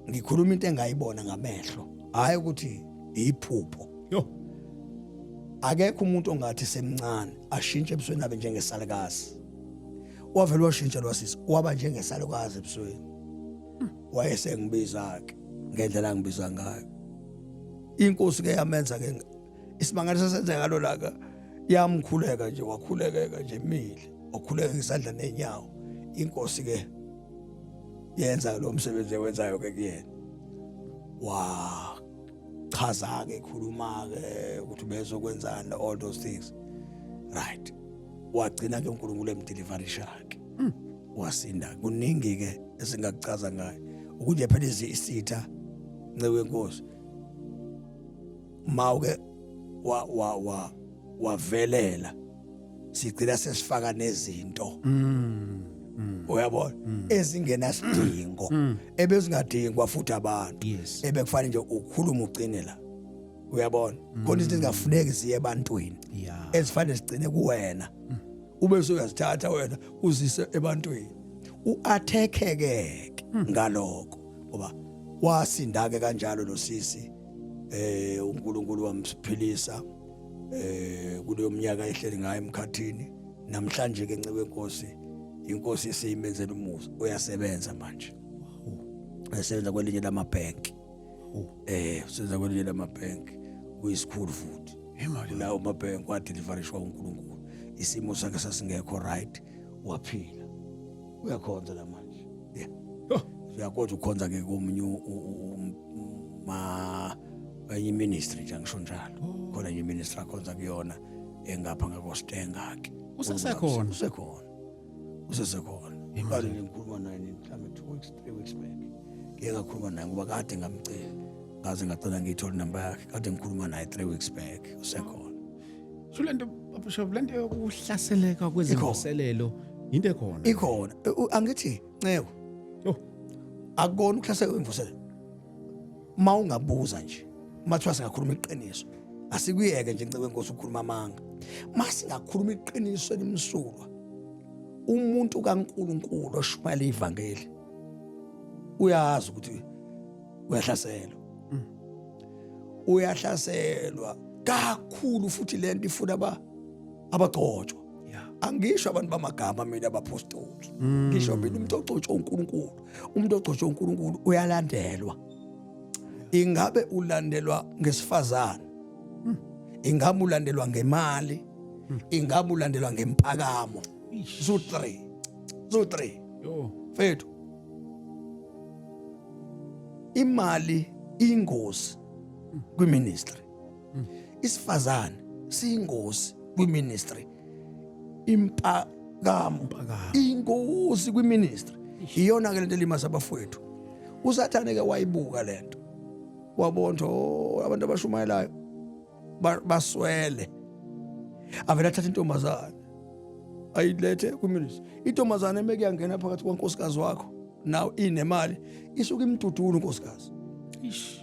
ngikhuluma into engayibona ngamehlo hayi ukuthi iphupho akekho umuntu ongathi semncane ashintshe ebusweni abe njengesalukazi wavela washintsha lwasisi waba njengesalukazi ebusweni wayesengibiza ke ngendlela angibiza ngayo inkosi ke yamenza ke isimangaliso senze ngalo laka yamkhuleka nje wakhulekeka nje emile okhuleka isandla nenyawo inkosi ke yenza lo msebenzi ewenzayo ke kuyena chaza ke khuluma ke ukuthi bezokwenzana all those things right wagcina ke uNkulunkulu emdeliverisha ke wasinda kuningi ke esingakuchaza ngayo ukuthi phela isitha ncewe enkosi mawuke wavelela sigcina sesifaka nezinto uyabona ezingenasidingo ebezingadingwa futhi abantu ebekufanele nje ukukhuluma ugcine la uyabona khona izinto ezingafuneki ziye ebantwini ezifanele sigcine kuwena ube usuyazithatha wena uzise ebantwini uathekeke ngalokho ngoba wasinda ke kanjalo lo sisi uNkulunkulu wamsiphilisa kuleyo minyaka ehleli ngayo emkhathini namhlanje ke ncewe enkosi inkosi iseyimenzela umusa uyasebenza manje uyasebenza kwelinye lamabhank usebenza kwelinye lamabhank uyisikhulu futhi lawo mabhank wadeliverishwa uNkulunkulu isimo sakhe sasingekho right waphila uyakhonza la manje uyakwazi ukukhonza ke komunye enye ministry nje ngisho njalo khona nje ministry akhonza kuyona engapha ngakoStenga ke Usesekhona. usesekhona kade ngikhuluma naye mhlawumbe 2 weeks 3 weeks back ngeke ngakhuluma naye ngoba kade ngamcela ngaze ngacela ngiyithola number yakhe kade ngikhuluma naye 3 weeks back usekhona Shulento Bishop lento yokuhlaseleka kwezimvuselelo into ekhona. ikhona angithi nceko Yo. akona ukuhlaseleka kwemvuselelo mawungabuza nje mathiwa singakhuluma iqiniso asikuyeke nje nceke inkosi ukukhuluma amanga masingakhuluma iqiniso elimsulwa umuntu kaNkuluNkulu oshumayela ivangeli uyazi ukuthi uyahlaselwa uyahlaselwa kakhulu futhi lento ifuna abagcotshwa angisho abantu bamagama mina abapostoli ngisho mina umuntu ogcotshwa uNkulunkulu umuntu ogcotshwa uNkulunkulu uyalandelwa ingabe ulandelwa ngesifazana ingabe ulandelwa ngemali ingabe ulandelwa ngempakamo zo 3 Yo. mfethu imali ingozi kwiministry isifazana siyingozi kwiministry impakamo ingozi kwiministry iyona ke lento limaza abafowethu usathane ke wayibuka lento wabona abantu abashumayelayo baswele avela thatha intombazana ayilethe kwiministry intombazana emeke yangena phakathi kwankosikazi wakho naw inemali isuka imdudula unkosikazi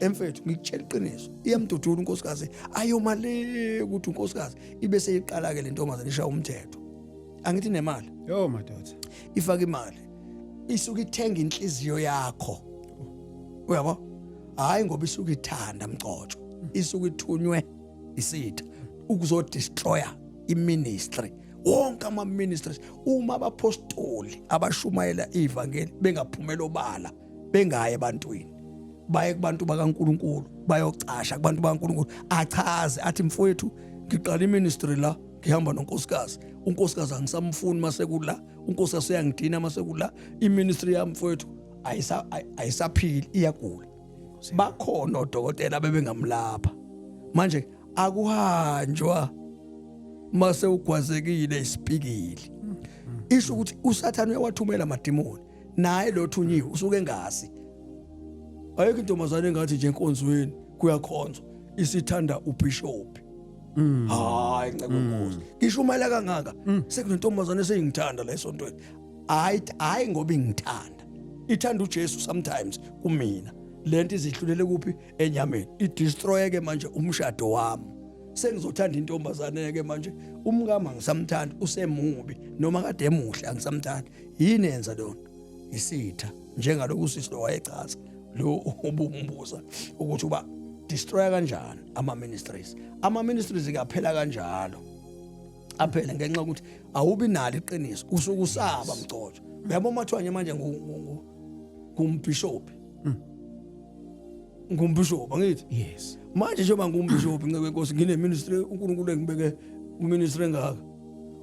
emfethu ngikutshela iqiniso iyamdudula unkosikazi ayomale ukuthi unkosikazi ibe seyiqala ke le ntombazana ishaya umthetho angithi nemali Yo madoda. ifaka imali isuka ithenga inhliziyo yakho uyabo hayi ngoba isuka ithanda mcotsho isuka ithunywe isitha ukuzodestroya iministry wonke ama ministries uma abapostoli abashumayela ivangeli bengaphumela obala bengaye ebantwini baye kubantu bakaNkuluNkulu bayocasha kubantu bakaNkuluNkulu achaze athi mfowethu ngiqala iministry la ngihamba nonkosikazi unkosikazi angisamfuni masekula unkosikazi uyangidina masekula iministry yami mfowethu ayisaphili iyagula bakhona odokotela bebengamlapha manje akuhanjwa mase ugwazekile isipikili isho ukuthi usathane uyawathumela amadimoni naye lo thunyiwe usuke engazi ayikho intombazane engathi nje enkonzweni kuyakhonzwa isithanda ubishop hayi nceke inkosi ngishumayela kangaka sekunentombazane esengithanda la esontweni hayi ngoba ngithanda ithanda uJesu sometimes kumina lento izihlulele kuphi enyameni idestroy ke manje umshado wami sengizothanda intombazane ke manje umkama ngisamthanda usemubi noma kade emuhle angisamthanda yini yenza lona isitha njengaloku usisi lo wayechaza lo ubumbuza ukuthi uba destroy kanjani ama ministries ikaphela kanjalo aphela ngenxa ukuthi awubi nalo iqiniso usuke usaba mcotsho uyabo mathwanye manje ngumbishop ngumbishop angithi Yes. manje njengoba ngumbishop nceke inkosi ngine ministry uNkulunkulu engibeke kuministry engaka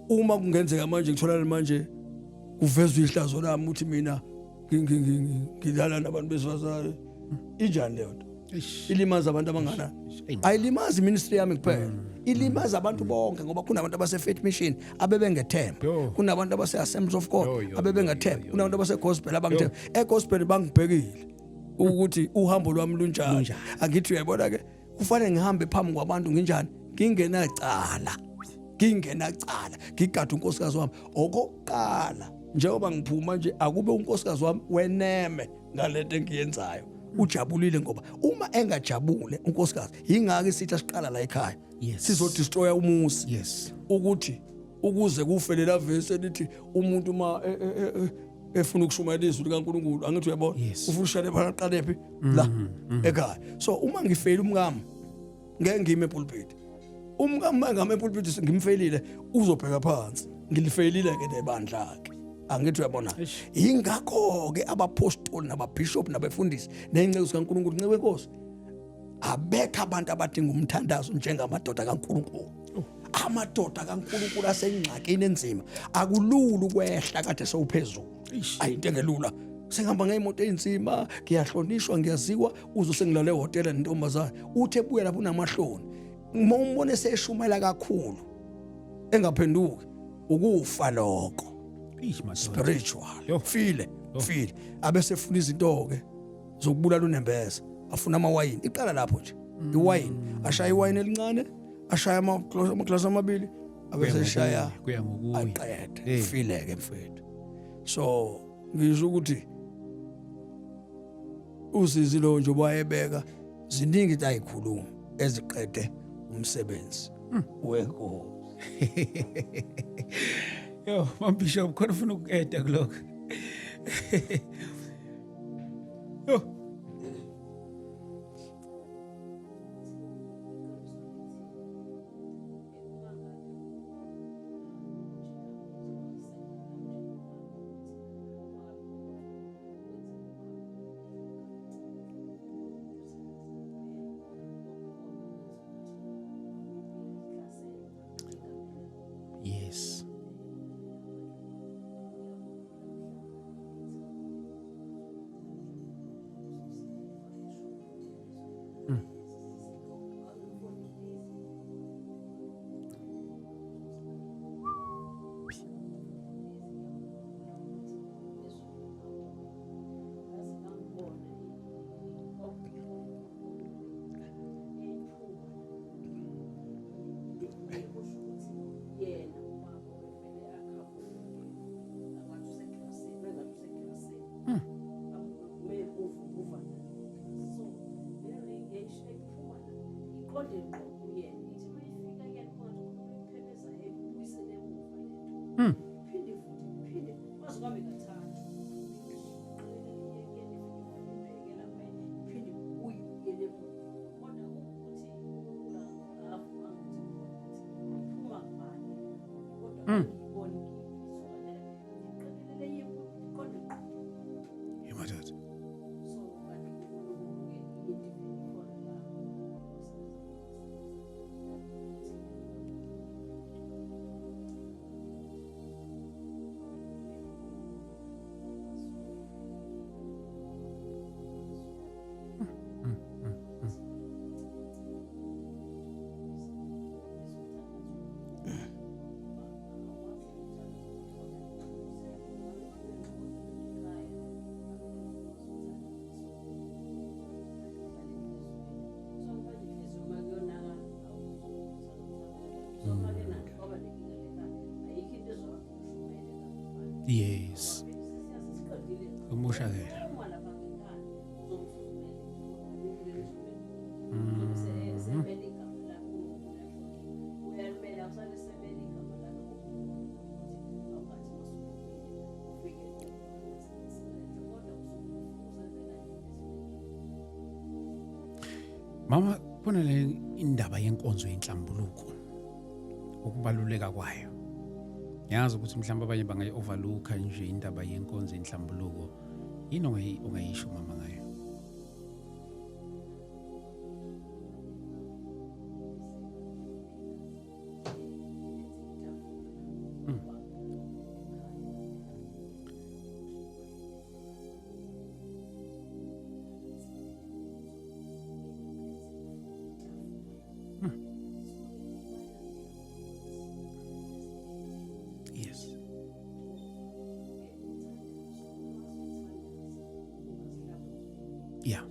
uma kungenzeka manje ngitholana manje kuvezwe ihlazo lami ukuthi mina ngidlala nabantu besifazane injani leyo nto ilimaza abantu abangana ayilimazi ministry yami kuphela ilimaza abantu bonke ngoba kunabantu abase faith mission abebengethemba kunabantu abase Assemblies of God abebengethemba kunabantu abase gospel abangithemba egospel bangibhekile ukuthi uhambo lwami lunjani angithi uyabona ke kufanele ngihambe phambi kwabantu nginjani ngingenacala ngigada unkosikazi wami okokuqala njengoba ngiphuma nje akube unkosikazi wami weneme ngalento engiyenzayo ujabulile ngoba uma engajabule unkosikazi ingake sithi asiqala la ekhaya sizodestroya umusi ukuthi ukuze kufele la verse lithi umuntu ma efuna ukushumayela izwi likaNkuluNkulu angithi uyabona ufuna ushale phaqale phi la ekhaya so uma ngifeyila umkami ngeke ngime epulpit umkami mangame epulpit ngimfeyilile uzobheka phansi ngilifeyilile ke nebandla lakhe angithi uyabona ingakho ke abapostoli nababishop nabefundisi nezinceke zikaNkuluNkulu nceke inkosi abekho abantu abadinga umthandazo njengamadoda kaNkuluNkulu amadoda kaNkuluNkulu asengxakini enzima akulula ukwehla kade sewuphezulu ayinto engelula sengihamba ngeimoto ezinzima ngiyahlonishwa ngiyaziwa uzo sengilale ehotela nentombazana uthe buya lapho unamahloni uma umbone seshumela kakhulu engaphenduki ukufa lokho Eish madoda. spiritual Yo. file abese funa izinto ke zokubulala unembeza afuna amawayini iqala lapho nje iwayini ashaya iwayini elincane ashaya amaglasi amabili abese shaya kuya ngokuya. aqede file ke mfethu so ngisho ukuthi usizi lo nje wayebeka ziningi into ayikhuluma eziqede umsebenzi wenkosi. Yo, Bishop khona ufuna ukukeda kuloko. Yo. Yes. Yes. Umushakela. Mama khona le indaba yenkonzo yenhlambuluko ukubaluleka kwayo. Ngiyazi ukuthi mhlawumbe abanye bangayi overlooka nje indaba yenkonzo yenhlambuluko. Yini ongayisho mama ngayo? Yes. Yeah.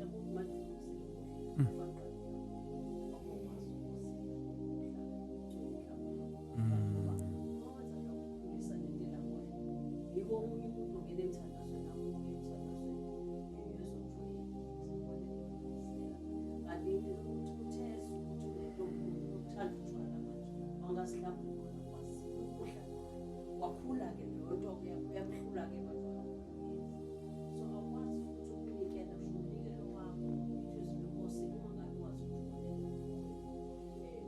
wakhula ke lonto ke uyakhula ke so awukwazi ukuthi ukunikela umnikelo wakho ukuthi inkosi uma ngabe wazi ukuthi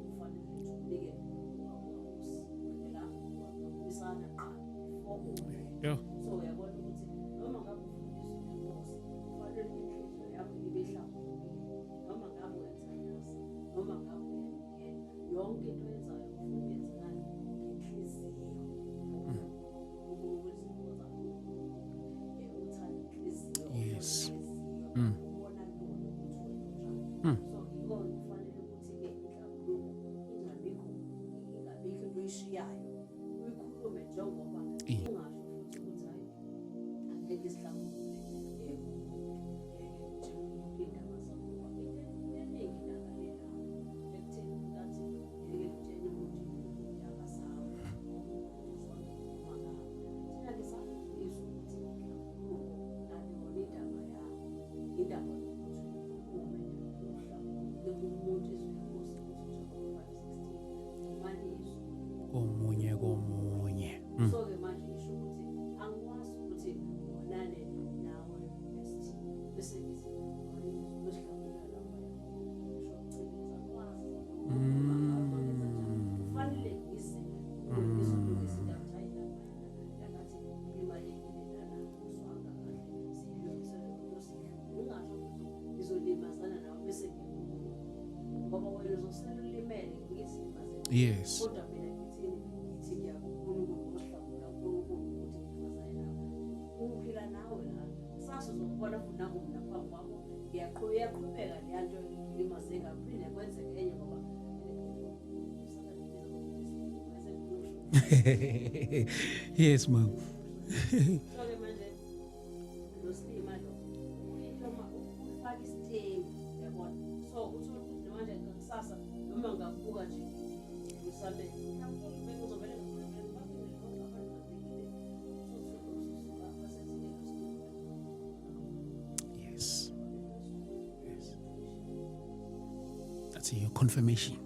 ufanele unikele la isana qa Yeah. so uyabona ukuthi noma ngabe ufundisa inkosi ufanele inhliziyo yakho ibe hlambulukile noma ngabe uyathandaza noma ngabe uyanikela yonke into oyenzayo ufuna uyenze ngani ngenhliziyo. Yes. So ikona kufanele ukuthi ke inhlambuluko oyishiyayo uyikhulume njengoba ungasho futhi ukuthi hayi angeke isihlangule indaba zakuba eningi nakalela ekutheni ngathi ngeke ngitshele ukuthi indaba zami thina ngisafundiswa ukuthi nalona indaba yami indaba yokuthi ume uhlangule kumuntu izwenkosi ukuthi John 5:16 malizo komunye so-ke manje ngisho ukuthi angikwazi ukuthi ngonane nawe best bese ngithi besihlangula lapha ngisho uciniza akwazi kufanele ngise ngizolungisa indaba thayina yakathi imalekile lana uswanga kahle siyilungisele into sihle ungasho ukuthi ngizolimazana nawe bese ngoba wena uzosela ulimele ngizilimazele Yes. kodwa mina ngithi ngiyakubona ukuhlangula ukuthi ngimazane nawe ukuphila nawe la sasa uzobona futhi nangomna phambi kwakho ngiyaqhubeka leya nto ngilimaze ngaphinde kwenzeke enye ngoba Yes ma'am. so-ke manje lo silima lo uyitoma ufaka isithembu yabona so uthola ukuthi manje kusasa noma ngakubuka nje usabe mhlawumbe bengizovele ngikhulume baphinde lokho abantu babhekile Yes. Yes. That's your confirmation.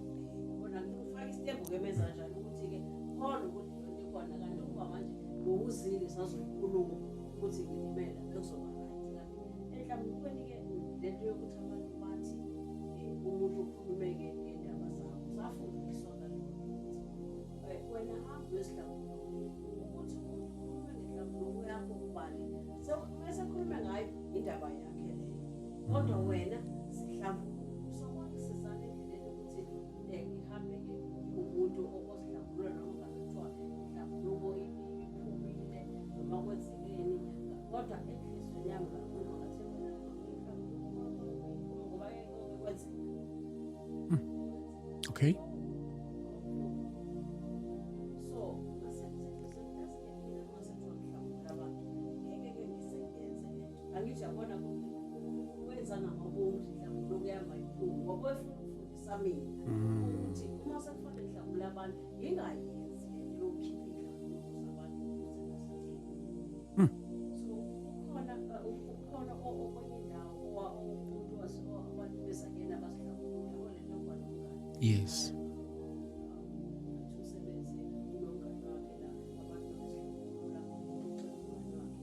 bona ufaka isithembu ke meza kanjani ukuthi ke khona ukuthi into ikhona kanti ukuba manje ngokuzile sazoyikhuluma ukuthi ngilimela bekuzoba right ngathi mhlawumbe kwenike lento yokuthi abantu bathi umuntu ukhulumeke ngendaba zakho safundiswa ngalokho ukuthi wena hamba wesihlawulo ukuthi umuntu ukhulume ngehlawulo yakho ubale bese khulume ngayo indaba yakhe leyo kodwa wena sihlawulo sokwasizana endleleni ukuthi ngihambe ke umuntu osihlawulo noma kuthiwa mhlawumbe iphumile noma kwenzekeni kodwa enhlizweni yami kakhulu ngathi ngoba kwenzeka Okay. so angithi yabona wenza ngamabomu mhlawumbe lokuyamba iphungu ngoba efuna ukufundisa mina ukuthi uma sekufanele mhlawumbe abantu ingayenzi lento yokukhipha ihlawulo zabantu ukuze basithini so ukhona okwenye indawo umuntu abantu besangena basihlawula yabo lento kwalungana Yes. usebenze unomngane wakhe la abantu besihlawula ucela wakhe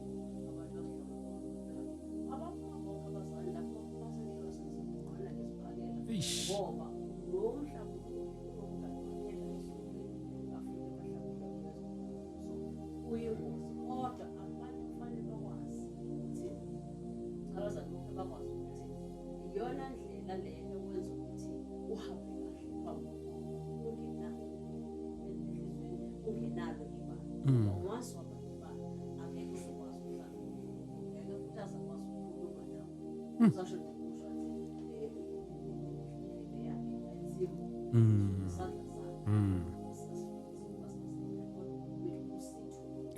abantu basihlawula abaphuma bonke abazali lapho basangena basenziqala ngesibhakela Eish. ngoba lo mhlawumbe unomngane wakhe la esifundeni afike bahlawula so uyingozi kodwa abantu kufanele bakwazi ukuthi abazali bonke bakwazi ukuthi iyona ndlela le ekwenza ukuthi uhambe kahle phambi ungenalo ibala once waba ibala angeke uzokwazi ukuhlala ngeke futhi azakwazi ukukhuluma nawe uzasho nje ukusho athi yakhe ayizimo isandla sakhe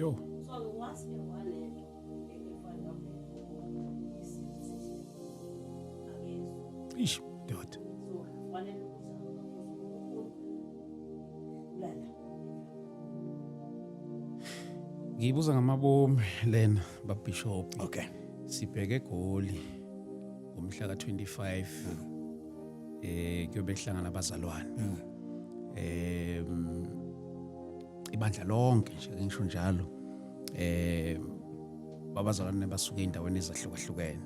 Yo. so once walento efana isizwe akezo Ish. Dot. so kufanele ukuthi ulala Ngibuza ngamabomu lena babishop. Okay. Sibheke eGoli ngomhla ka25 kuyobe hlangana abazalwane. Ibandla lonke nje ngisho njalo. Babazalwane basuke endaweni ezahlukahlukene.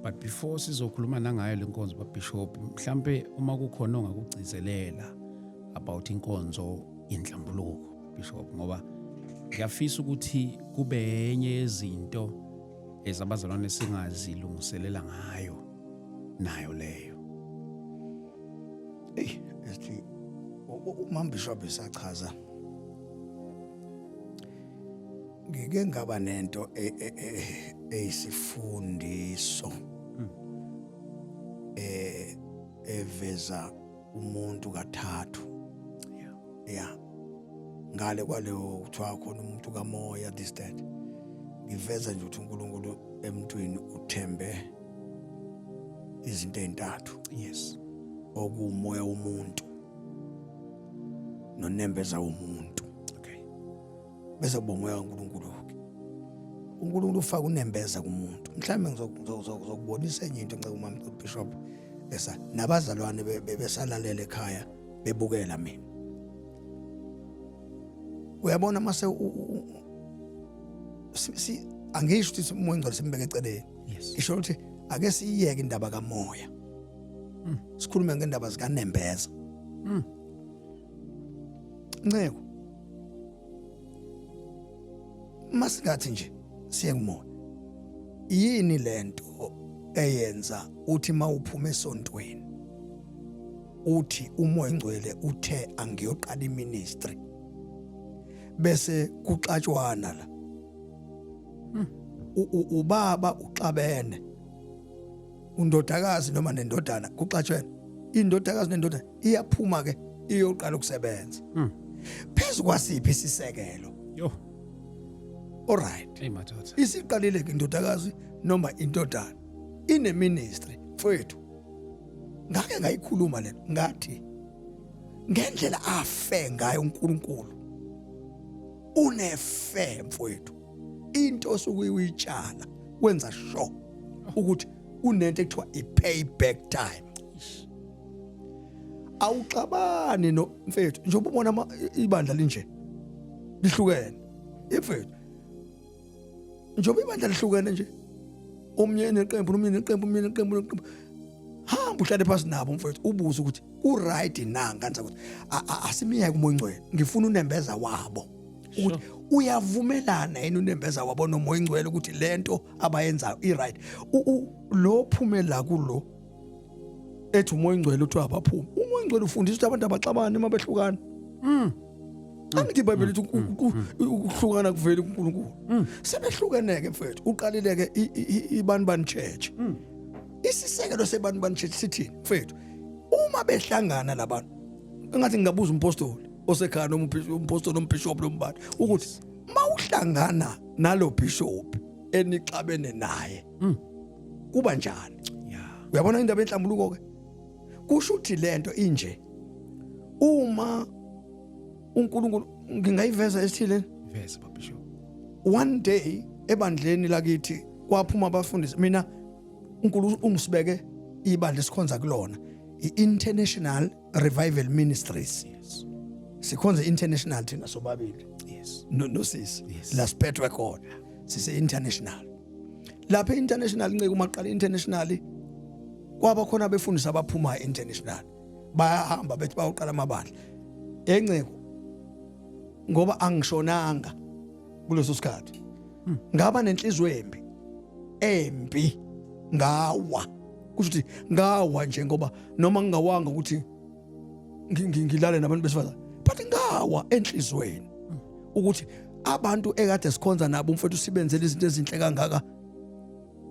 But before sizokhuluma nangayo lenkonzo babishop mhlambe uma kukhona ongakugcizelela about inkonzo yenhlambuluko bishop ngoba ngiyafisa ukuthi kube enye yezinto ezabazalwane singazilungiselela ngayo nayo leyo. Esithi uMambishop esachaza ngike ngaba nento eyisifundiso eveza umuntu kathathu ya ngale kwaleyo kuthiwa khona umuntu kamoya this that ngiveza nje ukuthi uNkulunkulu emntwini uthembe izinto ezintathu. Yes. Okuumoya womuntu nonembeza womuntu. Okay. Bese kuba umoya kaNkulunkulu ke. uNkulunkulu ufaka unembeza kumuntu. Mhlawumbe ngizokubonisa enye into ngicela uMama Bishop besa nabazalwane besalalela ekhaya bebukela mina. Uyabona mase angisho ukuthi umoya ngcwele simbeke eceleni. Yes. Isho ukuthi ake siyeke indaba kamoya. Sikhulume ngendaba zikaNembeza. Nceko. Masingathi nje siye kumoya. Yini lento eyenza uthi mawuphuma esontweni uthi umoya ngcwele uthe angiyoqala iministry bese kuxatshwana la ubaba uxabene undodakazi noma nendodana kuxatshwana indodakazi nendodana iyaphuma ke iyoqala ukusebenza phezu kwasiphi isisekelo Yo. alright Hey madoda. isiqalile ke indodakazi noma indodana ine ministry mfowethu ngake ngayikhuluma lento ngathi ngendlela afe ngayo uNkulunkulu unefe mfowethu into osukuyitshala wenza sure ukuthi unento ekuthiwa i-payback time. Awuxabani no mfethu njengoba ubona ibandla linje lihlukene mfethu njengoba ibandla lihlukene nje omnye neqembu nomnye neqembu omnye neqembu hamba uhlale phansi nabo mfethu ubuze ukuthi uright na nganza ukuthi asimiyeke umoya ngcwele ngifuna unembeza wabo ukuthi uyavumelana yini unembeza wabo nomoya ngcwele ukuthi lento abayenzayo i-right lo phumela kulo ethi umoya ngcwele uthi abaphuma umoya ngcwele ufundisa ukuthi abantu abaxabane uma behlukana angithi iBhayibheli lithi ukuhlukana kuvela kuNkulunkulu sebehlukeneke mfethu uqalileke iBanibani Church isisekelo seBanibani Church sithini mfethu uma behlangana labantu engathi ngingabuza umpostoli osekhaya noma umpostoli nombishop lombani ukuthi mawuhlangana nalo bishop enixabene naye kuba njani. Uyabona indaba enhlambuluko ke kusho ukuthi lento inje uma uNkulunkulu ngingayiveza esithile Vese babisho. one day ebandleni lakithi kwaphuma abafundisi mina uNkulunkulu ungisibeke ibandla sikhonza kulona i-International Revival Ministries. Yes. Sikhonza international thina sobabili. Yes. No sis. Yes. La sphethwe khona. Sise international. Lapha international nceke uma qala international kwaba khona abefundisi abaphuma international. Bayahamba bethi bawuqala amabandla. Enceko ngoba angishonanga kuleso sikhathi. Ngaba nenhliziyo embi ngawa. Kusho ukuthi ngawa nje ngoba noma ngingawanga ukuthi ngilale nabantu besifazane but ngawa enhlizweni ukuthi abantu ekade sikhonza nabo mfethu sibenzele izinto ezinhle kangaka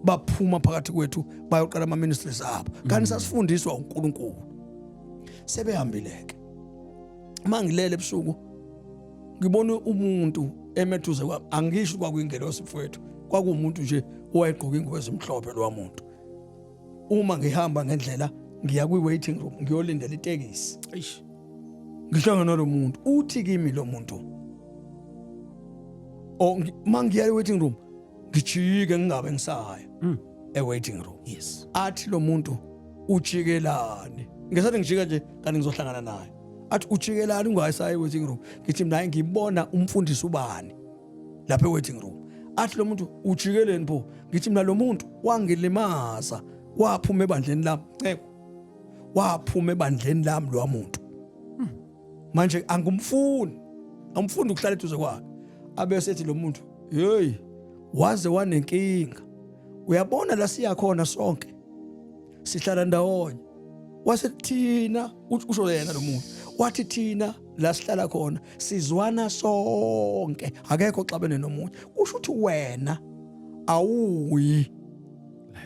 baphuma phakathi kwethu bayoqala ama ministries abo kanti sasifundiswa uNkulunkulu sebehambileke mangilele ebusuku ngibona umuntu emethuze kwami angisho kwakuyingelosi mfethu kwakuumuntu nje owayegqoka ingubo ezimhlophe lo muntu uma ngihamba ngendlela ngiya kwi-waiting room ngiyolindela itekisi Eish. ngihlangana lo muntu uthi kimi lo muntu mangiya e-waiting room ngijike ngingabe ngisaya e-waiting room. Yes. Athi lo muntu ujikelane ngesathi ngijika nje kanti ngizohlangana naye athi ujikelane ungayisaya e-waiting room ngithi mina ngibona umfundisi ubani lapha e-waiting room athi lo muntu ujikeleni pho ngithi mina lo muntu wangilimaza waphuma ebandleni lami nceko waphuma ebandleni lami lo muntu manje angumfuni ukuhlala eduze kwakhe abese ethi lo muntu hey waze wanenkinga uyabona la siya khona sonke sihlala ndawonye wasethina usho yena lo muntu wathi thina la sihlala khona sizwana sonke akekho xabene nomuntu kusho ukuthi wena awuyi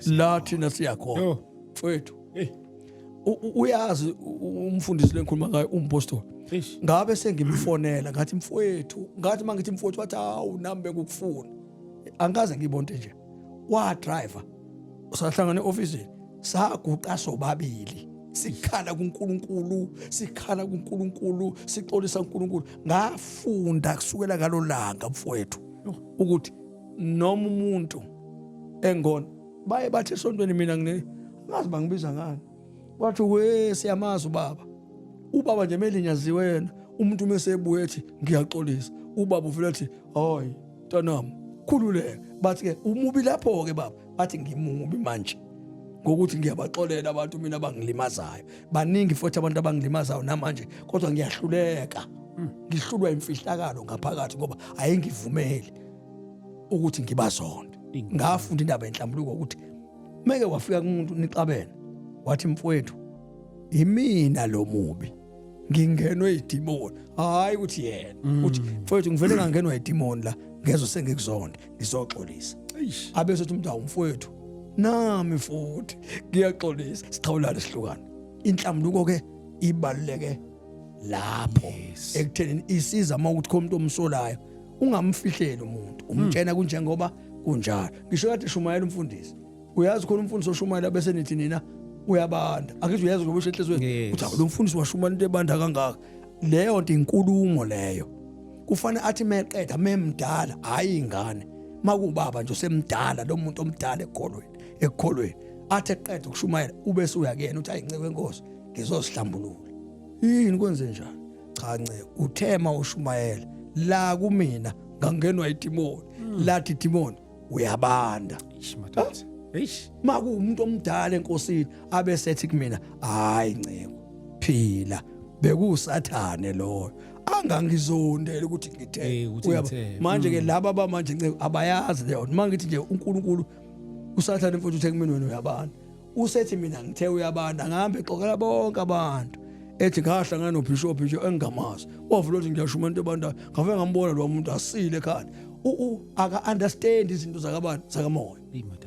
la thina siya khona mfethu uyazi umfundisi lenkhuluma ngayo umpostoli Eish. ngabe sengimfonela ngathi mfowethu ngathi mangithi mfowethu wathi awu nami bekukufuna angikaze ngibonte nje wa driver usahlangana eofficeini saguqa sobabili sikhala kuNkulunkulu sixolisa uNkulunkulu ngafunda kusukela ngalolanga mfowethu ukuthi noma umuntu engona baye bathi esontweni mina ngazi bangibiza ngani wathi we siyamazi ubaba nje melinyaziwe yena umuntu mesebuye ethi ngiyaxolisa ubaba uvela ethi hayi ntanami khululeke bathi ke umubi lapho ke baba bathi ngimubi manje ngokuthi ngiyabaxolela abantu mina abangilimazayo baningi futhi abantu abangilimazayo namanje kodwa ngiyahluleka ngihlulwa imfihlakalo ngaphakathi ngoba ayengivumeli ukuthi ngibazonde ngafunda indaba enhlambuluko ukuthi meke wafika kumuntu nixabene wathi mfowethu imina lo mubi ngingenwe idimoni hayi uthi yena uthi mfowethu ngivele ngangenwa idimoni la ngezo sengikuzonde ngizoxolisa abe sethi umuntu awumfowethu nami futhi ngiyaxolisa siqhawulana sihlukana inhlambuluko ke ibaluleke lapho ekutheni isiza mawukuthi khomuntu omsolayo ungamfihleli umuntu umtshena kunjengoba kunjalo ngisho kade Shumayela umfundisi uyazi khona umfundisi oShumayela bese nithi nina uyabanda akithi uyazi ngoba ushehlezweni uthi lo mfundisi washumayela into ebanda kangaka leyo nto inkulumo leyo kufanele athi meqeda memdala hayi ingane makubaba nje usemdala lo muntu omdala ekukholweni athi eqeda ukushumayela ubese uyakena uthi ayinceke enkosi ngizosihlambulula yini kwenze njalo cha nceke uthema uShumayela la kumina ngangenwa idimoni lathi idimoni uyabanda Mathatha eish maku umuntu omdala enkosini abesethi kumina hayi nceko phila bekusathane loyo angangizondela ukuthi ngithe manje ke laba abamanje nceko abayazi leyo mangithi nje uNkulunkulu usathane mfowethu uthe kumina wena uyabanda usethi mina ngithe uyabanda ngihambe exoxela bonke abantu ethi ngahlangana noBishop nje engingamazi wavula ukuthi ngiyashuma into ebanda ngave ngambona lo muntu asile ekhaya aka understand izinto zakabantu zakamoya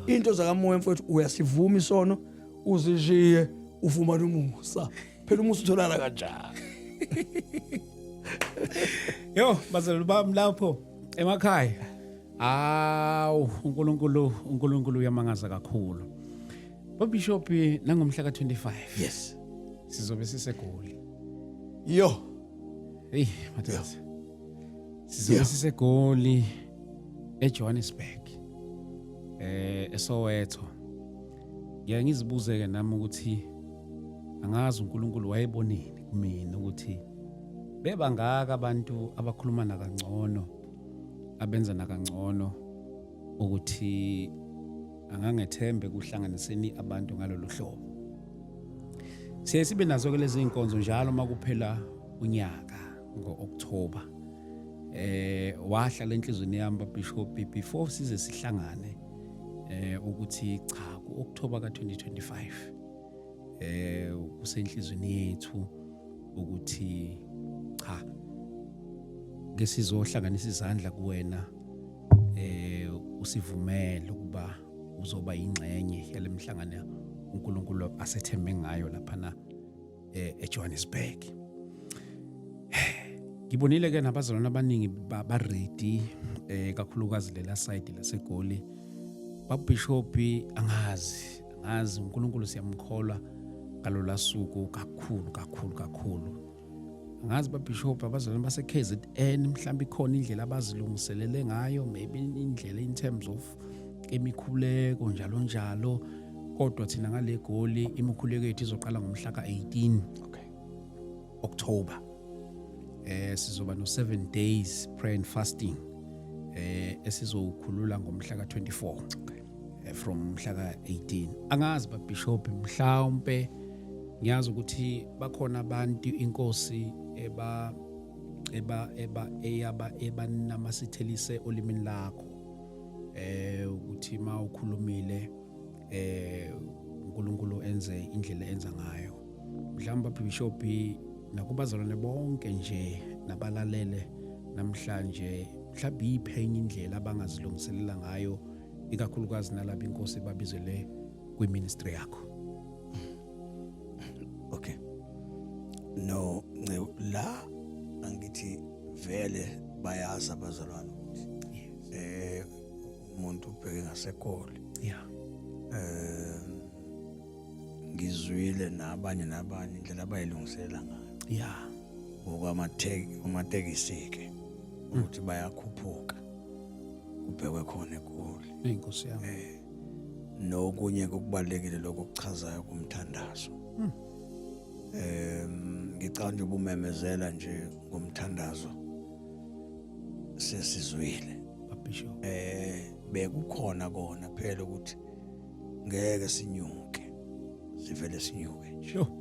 into zakamoya mfowethu uyasivuma isono uzishiye ufumana umusa phela umusa utholana kanjani yo bazalwane bami lapho emakhaya awu uNkulunkulu uyamangaza kakhulu baBishop nangomhla ka25 yes sizobe siseGoli yo hey Mathatha sizobe siseGoli eJohannesburg eSoweto ngiyazibuze ke nami ukuthi angazi uNkulunkulu wayebonini kumina ukuthi bebangaka abantu abakhuluma nakangcono abenza nakangcono ukuthi angangethembe kuhlanganiseni abantu ngalolu hlobo siye sibe nazo ke lezi inkonzo njalo makuphela unyaka ngo-October wahla lenhlizweni yami baBishop before size sihlangane ukuthi cha ku-October ka2025 kusenhlizweni yethu ukuthi cha ngesizohlanganisa izandla kuwena usivumele ukuba uzoba ingxenye yalemhlangano uNkulunkulu asethembe ngayo lapha eJohannesburg. Ngibonile ke nabazalwane abaningi ba ready kakhulukazi lela side laseGoli. baBishop angazi uNkulunkulu siyamkholwa ngalola suku kakhulu. Angazi baBishop abazalwane base KZN mhlawumbe ikhona indlela abazilungiselele ngayo, maybe indlela in terms of emikhuleko njalo kodwa thina ngale Goli imikhuleko yethu izoqala ngomhla ka18 October. Sizoba no 7 days prayer and fasting esizokhulula ngomhla ka24 from mhla ka18. Angazi baBishop mhlawumbe ngiyazi ukuthi bakhona abantu inkosi eba namasithelise olimini lakho ukuthi mawukhulumile uNkulunkulu enze indlela enza ngayo. Mhlawumbe baBishop nakubazalwane bonke nje nabalalele namhlanje mhlawumbe iphenye indlela abangazilungiselela ngayo ikakhulukazi nalabo inkosi babizele kwiministry yakho. Okay. No la angithi vele bayazi abazalwane ukuthi umuntu ubheke ngasekoli. Yeah. Ngizwile nabanye indlela abayilungiselela ngayo Yeah. ngokwamatekisi ke ukuthi bayakhuphuka kubhekwe khona eGoli. Inkosi yami. Nokunye kokubalekile lokuchazayo kumthandazo. Ngicabanga nje ubumemezela nje ngomthandazo sesizwile. Bishop. Bekukhona kona phela ukuthi ngeke sinyuke sivele sinyuke nje. Sure.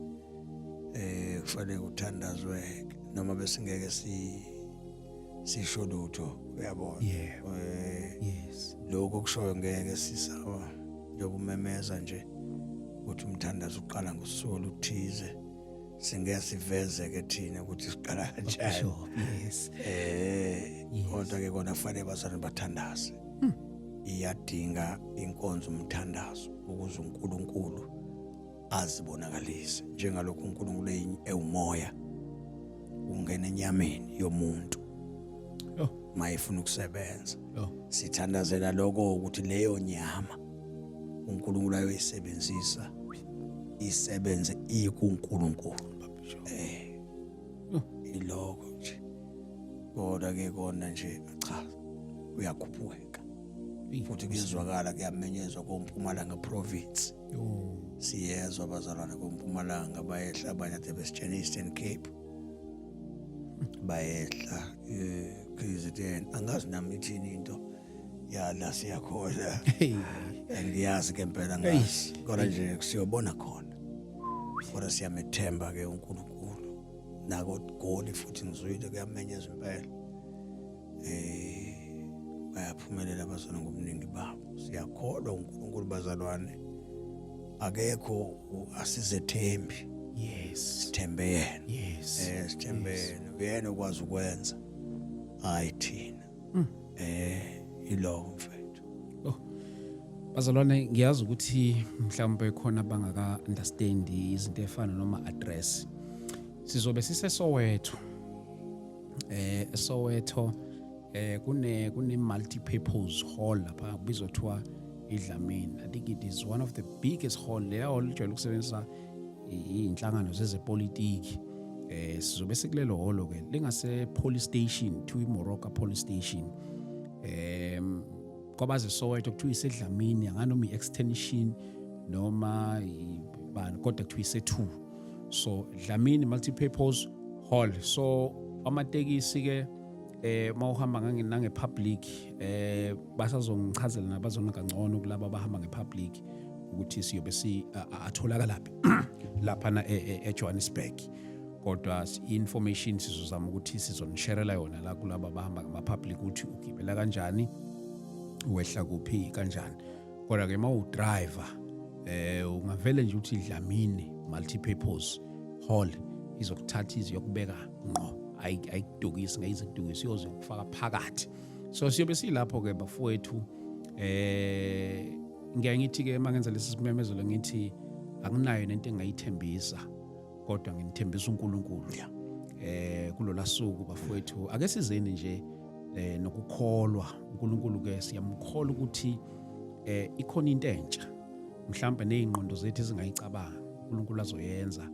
Kufanele uthandazwe noma bese ngeke sisho lutho uyabona. Yeah. Yes. Lokho kushoyo ngeke sisawa yobumemeza nje ukuthi umthandazo uqala ngosuku oluthize singeke siveze ke thina ukuthi siqala kanjani. Sure. Yes. Kodwa ke kona fanele bazalwane bathandaze. Iyadinga inkonzo umthandazo ukuze uNkulunkulu azibonakalise njengalokho uNkulunkulu ewumoya ungena enyameni yomuntu mayifuna ukusebenza. Sithandazela lokho ukuthi leyo nyama uNkulunkulu ayoyisebenzisa isebenze ikuNkulunkulu. Iloko nje kodwa ke kona nje cha uyakhuphuka futhi kuyezwakala kuyamenyezwa koMpumalanga province. Siyezwa abazalwane koMpumalanga bayehla abanye ade besitshena Eastern Cape bayehla KZN angazi nami ithini into yala siyakhona. Ngiyazi ke impela ngazi kodwa nje siyobona khona kodwa siyamethemba ke uNkulunkulu nako Goli futhi ngizwile kuyamenyezwa impela bayaphumelela abazalwane ngobuningi babo. Siyakholwa uNkulunkulu bazalwane akekho asizethembi. Yes. Sithembe yena. Yes. Sithembe yena. Uyena okwazi ukwenza hayi thina. Ilo mfethu. Bazalwane ngiyazi ukuthi mhlawumbe khona bangaka understand izinto efana noma address. Sizobe siseSoweto. eSoweto kune multi-purpose hall lapha kubizwa kuthiwa iDlamini. I think it is one of the biggest hall. Leya hall ijwayele ukusebenzisa inhlangano zezepolitiki. Sizobe sikulelo hall ke lingase police station to iMoroka police station. Kwabaze Soweto kuthiwa iseDlamini anganoma i-extension noma ibani kodwa kuthiwa ise2. So Dlamini multi-purpose hall. So amatekisi ke mawuhamba ngepublic basazongichazela nabazona kangcono kulabo abahamba ngepublic ukuthi siyobe atholakala lapha na eJohannesburg. Kodwa information sizozama ukuthi sizonisharela yona la kulabo abahamba ngamapublic ukuthi ugibela kanjani wehla kuphi kanjani. Kodwa ke mawu driver ungavele nje uthi Dlamini multi-purpose hall izokuthatha iziyokubeka ngqo ayikudukisi ngayizidukisi iyoze ukufaka phakathi. So siyobe silapho ke bafowethu ngiya ngithi ke mangenza lesi simemezelo ngithi akunayo nento engayithembisa kodwa nginithembisa uNkulunkulu. Kulola suku bafowethu ake sizeni nje nokukholwa uNkulunkulu ke siyamkholwa ukuthi ikhona into entsha mhlambe nezingqondo zethu ezingayicabanga uNkulunkulu azoyenza.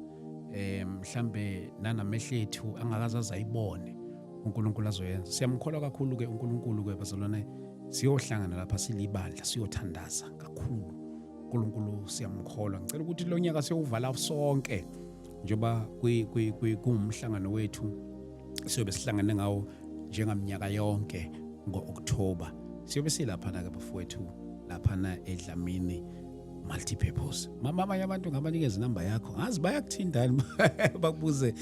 Mhlambe nanamehlo ethu angakazaza ayibone uNkulunkulu azoyenza. Siyamkholwa kakhulu ke uNkulunkulu ke bazalwane siyohlangana lapha silibandla siyothandaza kakhulu uNkulunkulu siyamkholwa. Ngicela ukuthi lo nyaka siyovala sonke njoba kumhlangano wethu siyobe sihlangane ngawo njengaminyaka yonke ngo-October. Siyobe silapha ke bafowethu lapha na eDlamini multi-purpose. Mama abanye abantu ngabanikeza inamba yakho ngazi bayakuthindana bakubuze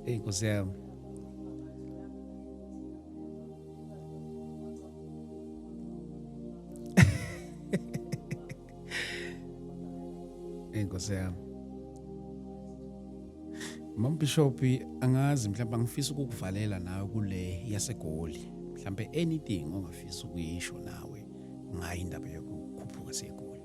Nkosi yami. Nkosi yami. Mama Bishop angazi mhlawumbe ngifisa ukukuvalela nawe kule yaseGoli. Mhlambe anything ongafisa ukuyisho nawe ngayi indaba yokukhuphuka seGoli.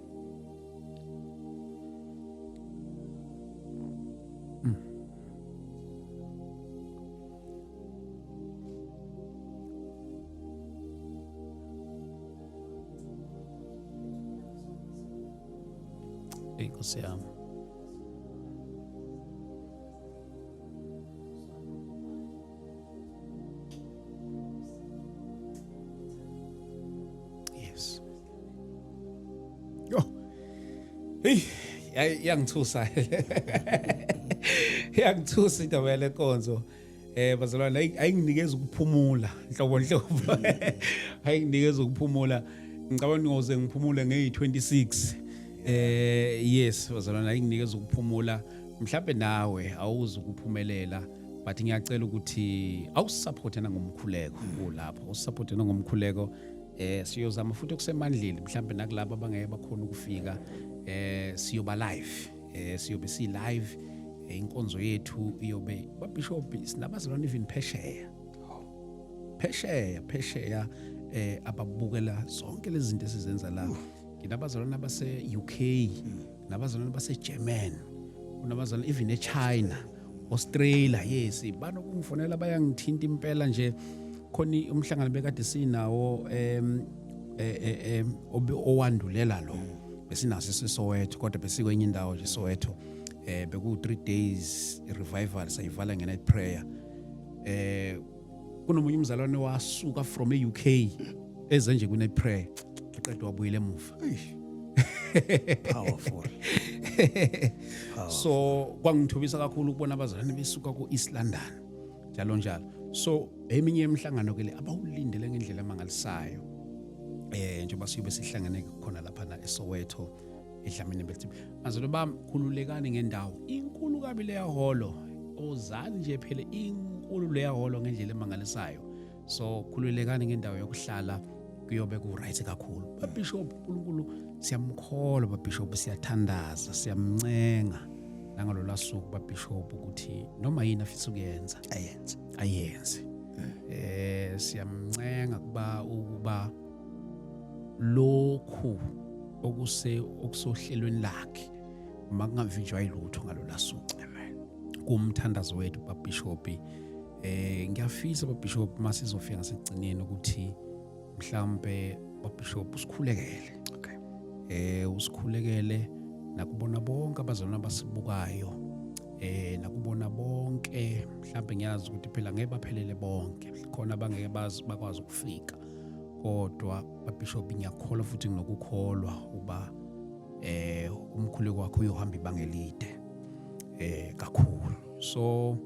Nkosi yami. Yes. Yo. Hey, yangithusa. Yangithusa indaba yale nkonzo. Bazalwane ayinginikeza ukuphumula nhlobo ayinginikeza ukuphumula ngicabanga ngoze ngiphumule nge26 yes bazalwane ayinginikeza ukuphumula mhlawumbe nawe awuzi ukuphumelela but ngiyacela ukuthi awusupport na ngomkhuleko lapho usupport na ngomkhuleko siyozama futhi ukusemandleni mhlawumbe nakulabo abangeke bakhona ukufika siyoba live siyobe si live inkonzo yethu iyobe babishop sinabazalwane even phesheya ababukela zonke lezi zinto esizenza la nginabazalwane base UK nabazalwane base German kunabazalwane even eChina Australia yes banokungifonela bayangithinta impela nje khona umhlangano bekade sinawo owandulela lo besinaso siSoweto kodwa besikwenye indawo nje Soweto beku 3 days revival sayivala nge night prayer kunomunye umzalwane wasuka from eUK eze nje ku night prayer eqedwa wabuyela emuva Powerful. So kwangithobisa kakhulu ukubona abazalwane besuka ku East London njalo so eminye emhlangano ke le abawulindele ngendlela emangalisayo njengoba siyobe sihlangane khona lapha na eSoweto eDlamini bethi mazolo bami khululekani ngendawo inkulu kabi leya holo ozani nje phela inkulu leya holo ngendlela emangalisayo so khululekani ngendawo yokuhlala kuyobe ku right kakhulu babishop uNkulunkulu siyamkholwa babishop siyathandaza siyamncenga nangalo lasuku babishop ukuthi noma yini afisa ukuyenza ayenze siyamncenga ukuba lokhu okusohlelweni lakhe makungavinjwa ilutho ngalo lasuku amen kumthandazo wethu babishop ngiyafisa babishop masizofika ngasekugcineni ukuthi mhlambe babishop usikhulekele okay usikhulekele nakubona bonke abazalwane abasibukayo nakubona bonke mhlambe ngiyazi ukuthi phela ngeke baphelele bonke khona abangeke bakwazi ukufika kodwa babishop ngiyakholwa futhi nginokukholwa uba umkhuleko wakho uyohamba ibanga elide kakhulu so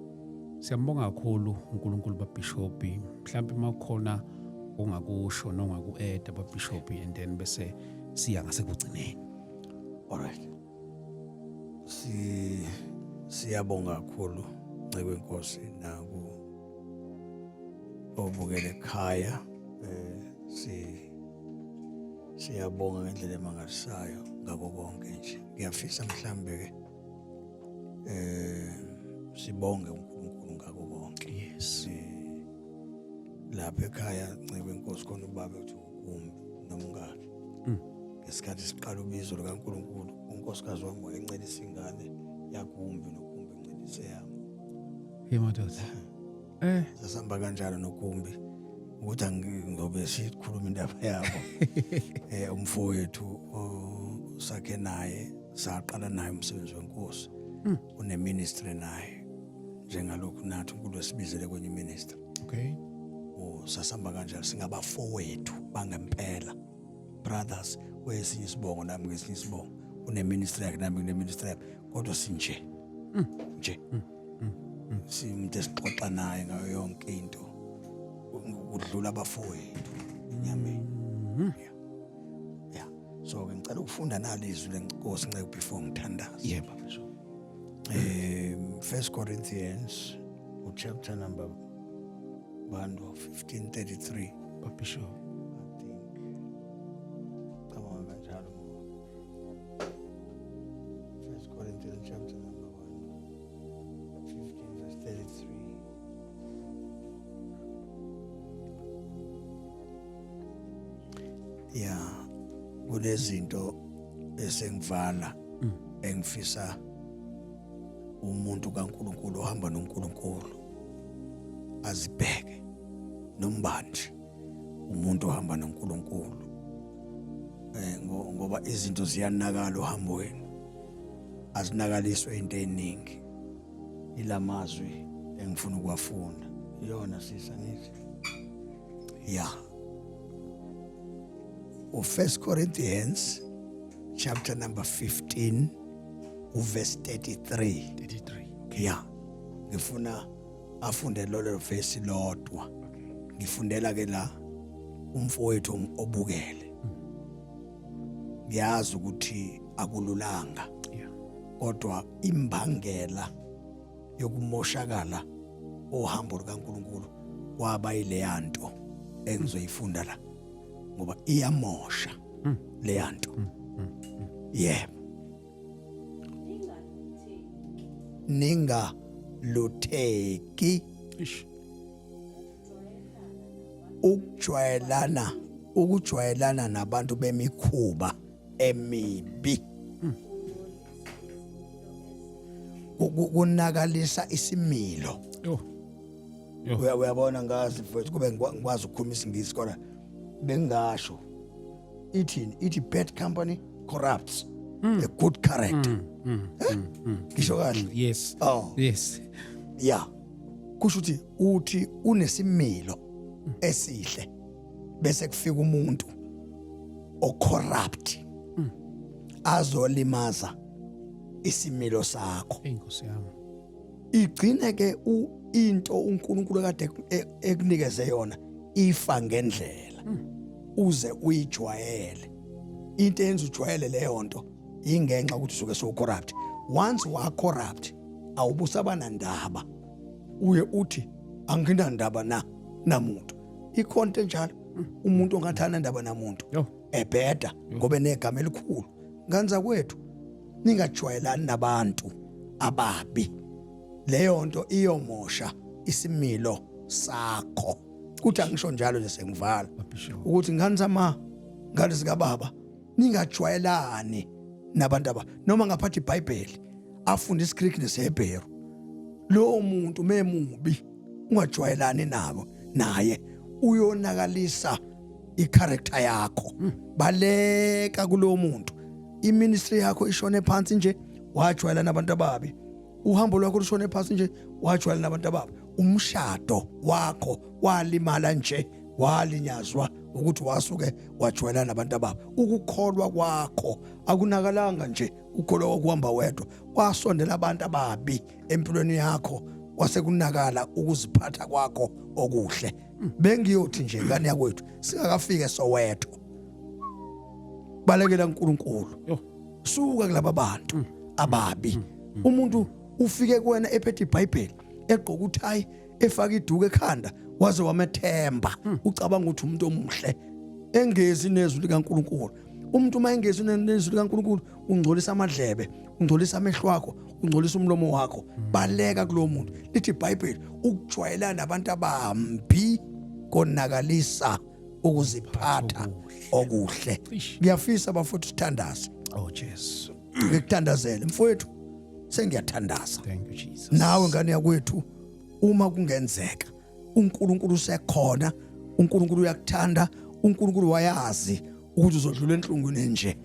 siyambonga kakhulu uNkulunkulu babishop mhlambe makhona ongakusho nongaku-add babishop and then bese siya ngasekugcineni alright siyabonga kakhulu nceke inkosi naku obukele ekhaya siyabonga ngendlela emangalisayo ngako konke nje ngiyafisa mhlambe ke sibonge uNkulunkulu ngako konke yes lapha ekhaya nceke inkosi khona ubaba uthi ukumbi nomngane ngesikhathi siqala ubizo likaNkulunkulu unkosikazi wami wayencelisa ingane yakumbi nokumbi encelise yami madoda sasamba kanjalo nokumbi ukuthi ngizobe sikhuluma indaba yabo umfowethu sakhe naye saqala naye umsebenzi wenkosi une ministry naye njengalokhu nathi uNkulunkulu esibizele kwenye ministry okay sasamba kanjalo singabafowethu bangempela brothers wesinye isibongo nami ngesinye isibongo une ministry yakhe nami ngine ministry yakhe kodwa sinje simuntu esixoxa naye ngayo yonke into ukudlula abafowethu enyameni yeah so ngicela ukufunda nalizwi lenkosi nceke before ngithandaza yebo bishop 1 Corinthians chapter number 15:33 babishop I think come on kanjalo 1 Corinthians chapter number 15:33 yeah kunezinto esengivala engifisa umuntu kaNkuluNkulu ohamba noNkulunkulu azibheke nombanje umuntu ohamba noNkulunkulu ngoba izinto ziyanakala ohambweni azinakaliswe into eningi. Ilamazwi engifuna ukuwafunda. Iyona sisa nithi. Yeah. U1 Corinthians chapter number 15 verse 33. 33. Yeah. Ngifuna afunde lolo verse lodwa. Ngifundela ke la umfowethu obukele. Ngiyazi ukuthi akululanga. Yeah. Kodwa imbangela yokumoshakala ohambo lukaNkulunkulu kwaba ileyanto engizoyifunda la ngoba iyamosha leyanto. Yebo. Ninga lutheki Ish. ukujwayelana nabantu bemikhuba emibi. Ukunakalisa isimilo. Yo. Uyabona ngazi mfowethu kube ngikwazi ukukhuluma isingisi kodwa bengasho ithi bad company corrupts a good character. Ngisho kahle. Yes. Oh. Yes. Yeah. Kusho uthi unesimilo esihle bese kufika umuntu ocorrupt azolimaza isimilo sakho. Inkosi yami. Igcine ke into uNkulunkulu kade ekunikeze yona ifa ngendlela uze uyijwayele. Into enza ujwayele leyo nto ingenxa ukuthi usuke so corrupt. Once wa corrupt awubusabana ndaba uye uthi anginandaba namuntu. Ikhonto njalo umuntu ongathana ndaba namuntu Yo. ebheda ngoba negama elikhulu. Nganza kwethu ningajwayelani nabantu ababi. Leyo nto iyomosha isimilo sakho. Kuthi angisho njalo nje sengivala ukuthi ngane zika baba ningajwayelani nabantu aba noma ngaphathi iBhayibheli afunda isiGreek nesHebheru. Lo muntu memubi ungajwayelani nabo naye uyonakalisa icharacter yakho. Baleka kulo muntu. Iministry yakho ishone phansi nje wajwayela nabantu ababi. Uhambo lwakho lushone phansi nje wajwayela nabantu ababi. Umshado wakho walimala nje walinyazwa ukuthi wasuke wajwayela nabantu ababi. Ukukholwa kwakho akunakalanga nje ukholwa okuhamba wedwa. Wasondela abantu ababi empilweni yakho wasekunakala ukuziphatha kwakho okuhle. Bengiyothi nje ngane yakwethu singakafike Soweto balekela uNkulunkulu. Yo. Suka kulabo bantu ababi. Umuntu ufike kuwena ephethe iBhayibheli egqoka uthayi efaka iduku ekhanda waze wamethemba ucabanga ukuthi umuntu omuhle engezi nezwi likaNkulunkulu. Umuntu mayengezi nezwi likaNkulunkulu ungcolisa amadlebe, ungcolisa amehlo akho, ungcolisa umlomo wakho. Baleka kulo muntu. Lithi iBhayibheli ukujwayelana nabantu abambi konakalisa ukuziphatha okuhle. Ngiyafisa bafuthu sithandaze. Oh Jesus. Ngikuthandazele mfowethu sengiyathandaza. Thank you Jesus. Nawe ngane yakwethu uma kungenzeka uNkulunkulu usekhona, uNkulunkulu uyakuthanda, uNkulunkulu wayazi ukuthi uzodlula enhlungwini nje.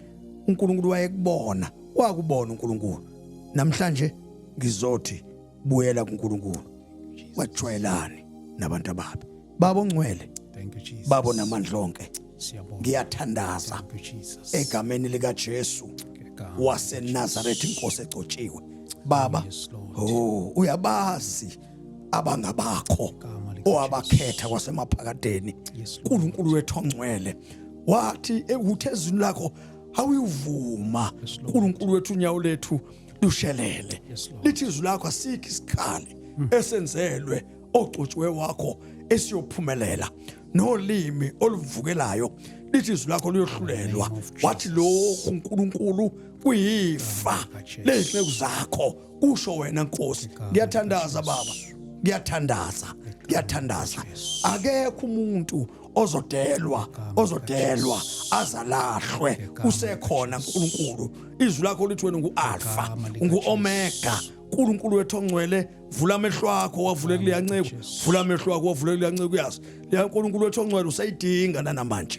uNkulunkulu wayekubona, wakubona uNkulunkulu. Namhlanje ngizothi buyela kuNkulunkulu. Wajwayelani nabantu ababi. Baba ongcwele. Thank you Jesus. Baba namandla onke. Siyabonga. Ngiyathandaza Thank you Jesus. egameni lika Jesu waseNazaretha inkosi egcotshiwe. Baba, Yes, Lord. uyabazi abangabakho owabakhetha kwasemaphakadeni. Yes, Lord. uNkulunkulu wethu ongcwele wathi ekuthezini lakho awuyivuma. uNkulunkulu wethu unyawo lethu lushelele. Yes, Lord. Lithi izwi lakho asikho isikhali esenzelwe ogcotshiwe wakho esiyophumelela nolimi oluvukelayo. Lithi izwi lakho liyohlulelwa. Wathi lokhu uNkulunkulu kuyifa lezinceku zakho kusho wena Nkosi. Ngiyathandaza Baba, ngiyathandaza. Akekho umuntu ozodelwa azalahlwe. Usekhona uNkulunkulu. Izwi lakho lithi wena ungu-Alpha, ungu-Omega. uNkulunkulu wethu ongcwele, vula amehlo akho wavulekile yanceku, vula amehlo akho wavulekile yanceku. Yazi le uNkulunkulu wethu ongcwele usayidinga namanje.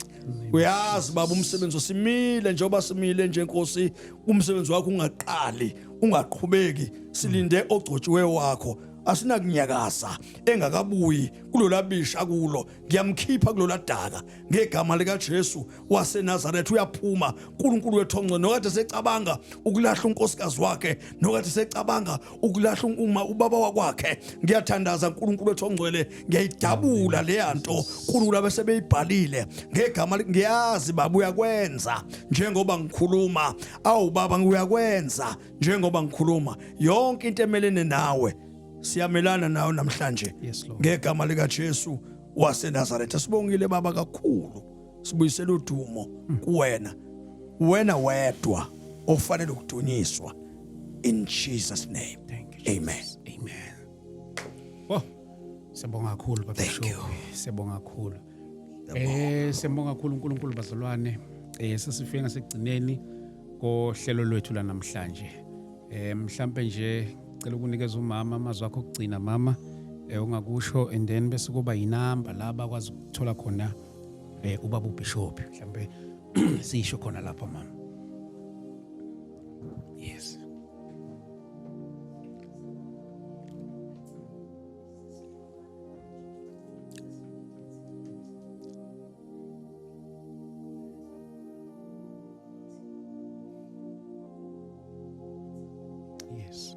Uyazi Baba umsebenzi osimile njengoba simile nje Nkosi, umsebenzi wakho ungaqali ungaqhubeki silinde ogcotshiwe wakho asinakunyakaza engakabuyi kulolabisha kulo ngiyamkhipha kuloladaka ngegama lika Jesu waseNazaretha uyaphuma uNkulunkulu wethu ongcwele nokade secabanga ukulahla unkosikazi wakhe nokade secabanga ukulahla ubaba wakwakhe ngiyathandaza uNkulunkulu wethu ongcwele ngiyayidabula leyanto uNkulunkulu abesebeyibhalile ngegama ngiyazi baba uyakwenza njengoba ngikhuluma awu baba ngiyakwenza njengoba ngikhuluma yonke into emelene nawe siyamelana nawe namhlanje ngegama lika Jesu waseNazaretha sibongile baba kakhulu sibuyisela udumo kuwena wena wedwa ofanele ukudunyiswa in Jesus name. Amen. Oh, siyabonga kakhulu baba Shobi, siyabonga kakhulu. Siyabonga kakhulu uNkulunkulu bazalwane. Sesifike ngasekugcineni kohlelo lwethu la namhlanje. Mhlambe nje cela ukunikeza umama amazwi akho okugcina mama ungakusho and then bese kuba inamba la bakwazi ukuthola khona ubaba uBishop mhlambe sisho khona lapha mama. Yes. Yes.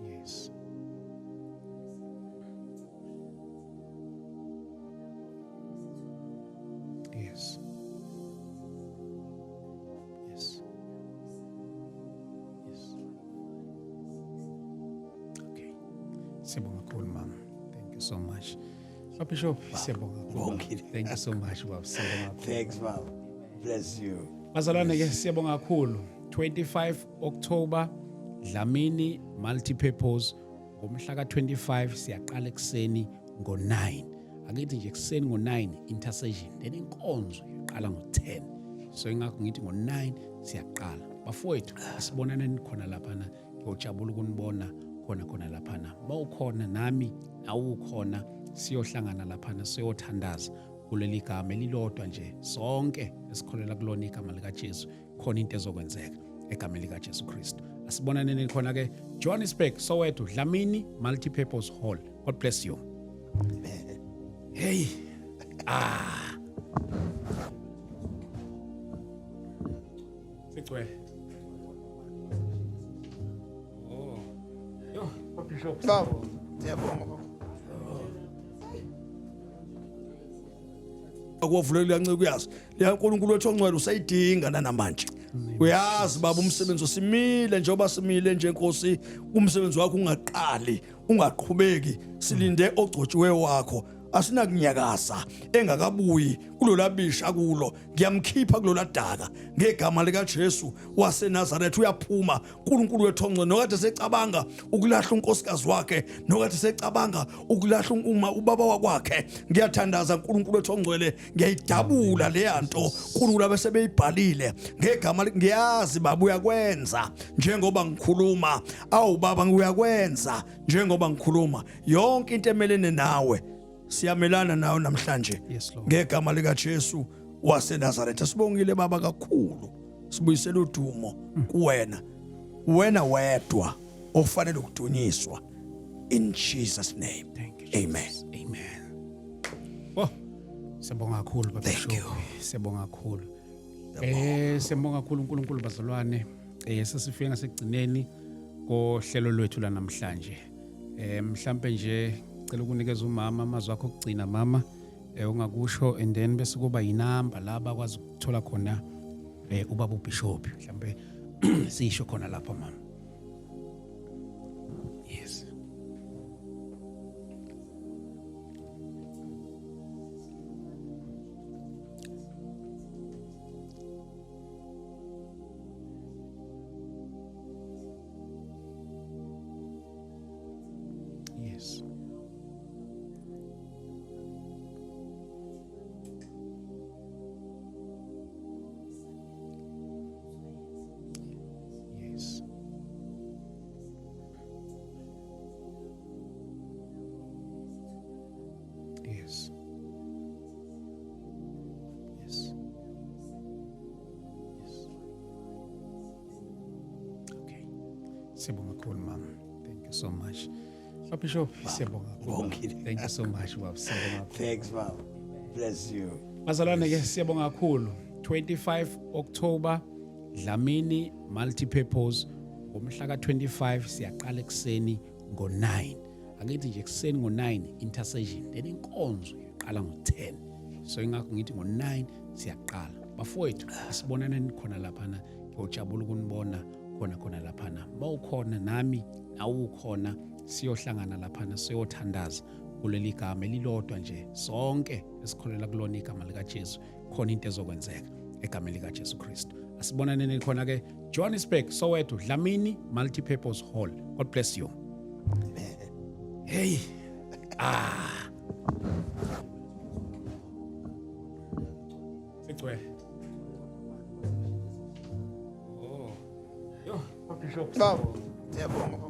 Yes. Yes. Yes. Yes. Okay. Siyabonga kakhulu mama. Thank you so much. Bishop, siyabonga. Thank you so much baba. Thanks baba. Bless you. Bazalwane ke siyabonga kakhulu. 25 October Dlamini Multipurpose ngomhla ka25 siyaqala ekseni ngo9. Akithi nje ekseni ngo9 intercession then inkonzo iqala ngo10. So ingakho ngithi ngo9 siyaqala. Bafowethu asibonane khona lapha na. Ngiyojabula ukunibona khona lapha na. Bawukhona nami awukhona siyohlangana lapha na siyothandaza kuleli gama elilodwa nje sonke esikholela kulona igama lika Jesu khona into ezokwenzeka egameni lika Jesu Kristu. Asibonane khona ke Johannesburg Soweto Dlamini Multipurpose Hall. God bless you. Hey. Sikwe. Oh. Yo, Bishop. Baba, siyabonga. Akuvulekile kancane uyazi leya uNkulunkulu wethu ongcwele usayidinga namanje uyazi baba umsebenzi osimile njengoba simile nje Nkosi umsebenzi wakho ungaqali ungaqhubeki silinde ogcotshiwe wakho asinakunyakaza engakabuyi kulolabisha kulo ngiyamkhipha kuloladaka ngegama lika Jesu waseNazaretha uyaphuma uNkulunkulu wethu ongcwele nokade secabanga ukulahla unkosikazi wakhe nokade secabanga ukulahla ubaba wakwakhe ngiyathandaza uNkulunkulu wethu ongcwele ngiyayidabula leyanto uNkulunkulu abesebeyibhalile ngegama ngiyazi baba uyakwenza njengoba ngikhuluma awu baba ngiyakwenza njengoba ngikhuluma yonke into emelene nawe siyamelana nawe namhlanje ngegama lika Jesu waseNazaretha sibongile baba kakhulu sibuyisela udumo kuwena wena wedwa ofanele ukudunyiswa in Jesus name. Amen. Oh, siyabonga kakhulu baba Shobi. Siyabonga kakhulu. Siyabonga kakhulu uNkulunkulu bazalwane. Sesifike ngasekugcineni kohlelo lwethu la namhlanje. Mhlambe nje cela ukunikeza umama amazwi akho okugcina mama ungakusho and then bese kuba inamba la bakwazi ukuthola khona ubaba uBishop mhlambe sisho khona lapha mama. Yes. Yes. Yes. Siyabonga kakhulu mama. Thank you so much. Bishop, siyabonga kakhulu. Thank you so much baba. Siyabonga. Thanks, Bob. Bless you. Bazalwane ke siyabonga kakhulu. 25 October Dlamini Multipurpose ngomhla ka25 siyaqala ekseni ngo9. Akithi nje ekseni ngo9 intercession then inkonzo iqala ngo10. So ingakho ngithi ngo9 siyaqala. Bafowethu asibonane khona lapha na ngiyojabula ukunibona khona lapha na. Bawukhona nami awukhona siyohlangana lapha na siyothandaza kuleli gama elilodwa nje sonke esikholela kulona igama lika Jesu khona into ezokwenzeka egameni lika Jesu Kristu. Asibonane khona ke Johannesburg Soweto Dlamini Multipurpose Hall. God bless you. Hey. Sigwe. Oh. Yo, Bishop. Bob, siyabonga.